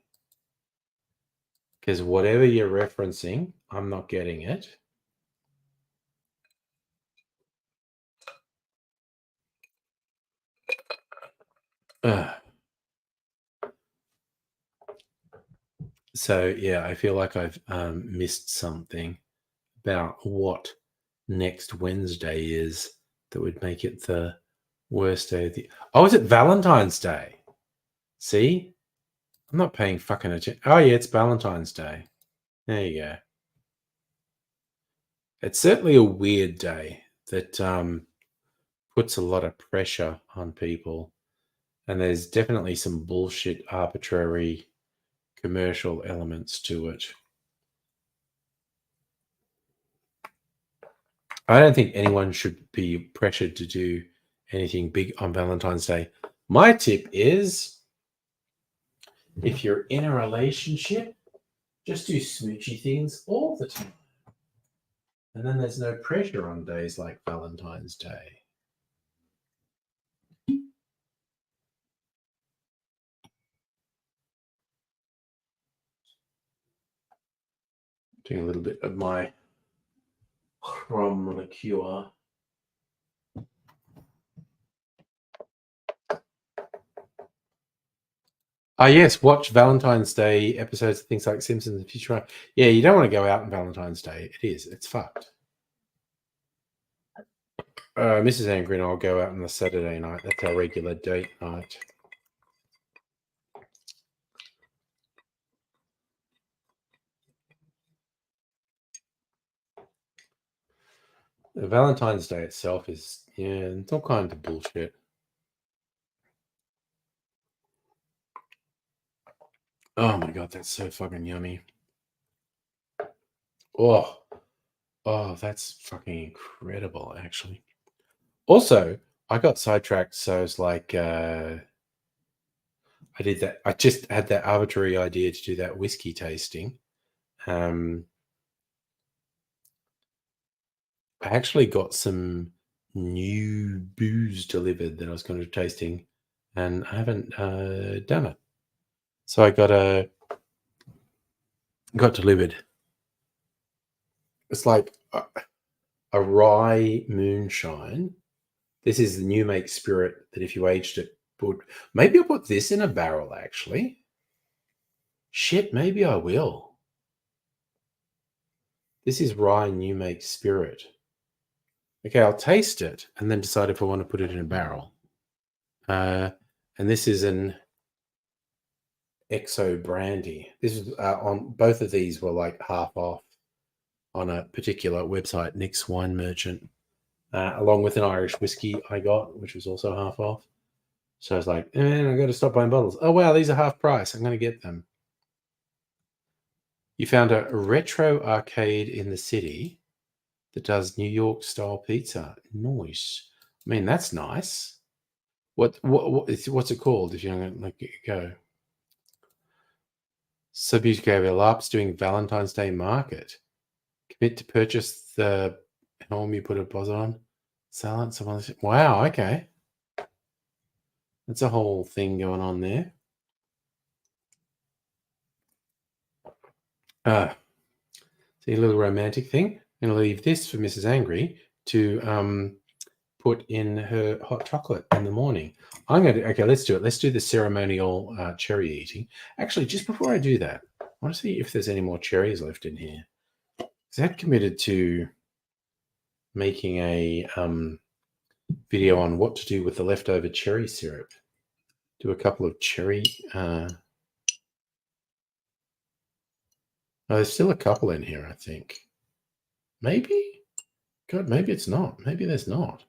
Because whatever you're referencing, I'm not getting it. Ugh. So yeah, I feel like I've missed something about what next Wednesday is that would make it the worst day of the. Oh, is it Valentine's Day? See, I'm not paying fucking attention. Oh yeah, it's Valentine's Day. There you go. It's certainly a weird day that puts a lot of pressure on people, and there's definitely some bullshit, arbitrary commercial elements to it. I don't think anyone should be pressured to do anything big on Valentine's Day. My tip is if you're in a relationship, just do smoochy things all the time. And then there's no pressure on days like Valentine's Day. Doing a little bit of my rum liqueur. Yes, watch Valentine's Day episodes of things like Simpsons and Futurama. Yeah, you don't want to go out on Valentine's Day. It's fucked. Mrs. Angry and I'll go out on the Saturday night. That's our regular date night. The Valentine's Day itself is, yeah, it's all kinds of bullshit. Oh my god, that's so fucking yummy. Oh, Oh, that's fucking incredible, actually. Also, I got sidetracked, so it's like I did that. I just had that arbitrary idea to do that whiskey tasting. Um, I actually got some new booze delivered that I was going to be tasting, and I haven't done it. So I got delivered. It's like a rye moonshine. This is the new make spirit that if you aged it, would maybe I'll put this in a barrel actually. Shit, maybe I will. This is rye new make spirit. Okay, I'll taste it and then decide if I want to put it in a barrel. And this is an XO brandy. This is on both of these were like half off on a particular website, Nick's Wine Merchant, along with an Irish whiskey I got, which was also half off. So I was like, I got to stop buying bottles. Oh, wow, these are half price. I'm going to get them. You found a retro arcade in the city that does New York style pizza. Nice. I mean, that's nice. What's it called? If you're going to like go, Subbuse gave LARP's doing Valentine's Day market. Commit to purchase the home you put a deposit on. Sell it. Someone. Wow. Okay. That's a whole thing going on there. See a little romantic thing. I'm going to leave this for Mrs. Angry to put in her hot chocolate in the morning. Okay, let's do it. Let's do the ceremonial cherry eating. Actually, just before I do that, I want to see if there's any more cherries left in here. Because I'd committed to making a video on what to do with the leftover cherry syrup. Do a couple of cherry. Oh, there's still a couple in here, I think. Maybe? God, maybe it's not. Maybe there's not.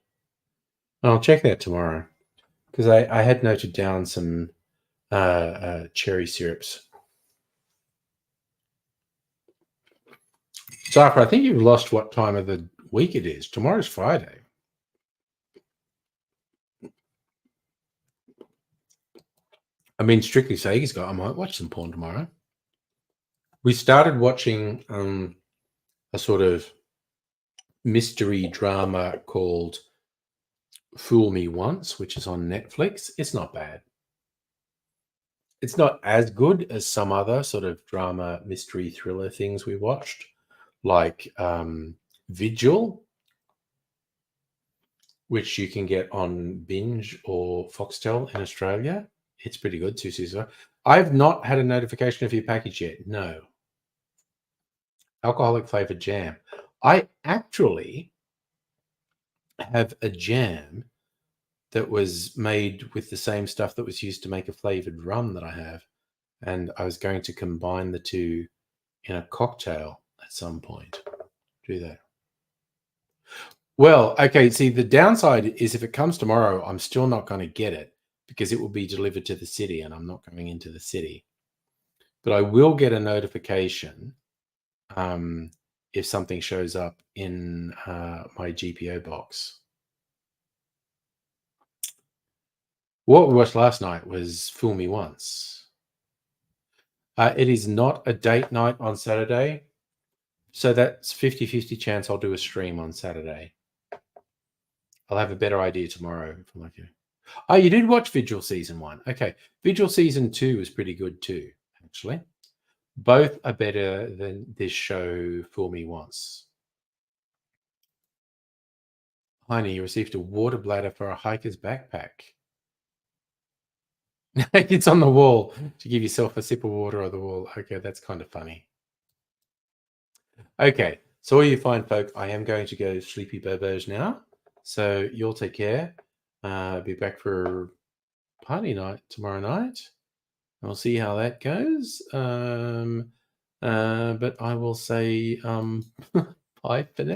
I'll check that tomorrow. Because I had noted down some cherry syrups. Zafra, I think you've lost what time of the week it is. Tomorrow's Friday. I mean, strictly Sega's got. I might watch some porn tomorrow. We started watching a sort of mystery drama called Fool Me Once, which is on Netflix. It's not bad. It's not as good as some other sort of drama, mystery, thriller things we watched, like Vigil, which you can get on Binge or Foxtel in Australia. It's pretty good, 2 seasons. I've not had a notification of your package yet. No. Alcoholic flavored jam. I actually have a jam that was made with the same stuff that was used to make a flavored rum that I have. And I was going to combine the two in a cocktail at some point. Do that. Well, okay. See, the downside is if it comes tomorrow, I'm still not going to get it because it will be delivered to the city and I'm not going into the city. But I will get a notification if something shows up in my GPO box. What we watched last night was Fool Me Once. It is not a date night on Saturday. So that's 50-50 chance I'll do a stream on Saturday. I'll have a better idea tomorrow if I'm like you. Oh, you did watch Vigil Season 1. Okay. Vigil Season 2 is pretty good too, actually. Both are better than this show, Fool Me Once. Heine, you received a water bladder for a hiker's backpack. It's on the wall to give yourself a sip of water on the wall. Okay, that's kind of funny. Okay, so all you fine folk, I am going to go sleepy bobos now. So you'll take care. Be back for party night tomorrow night. We'll see how that goes. But I will say bye for now.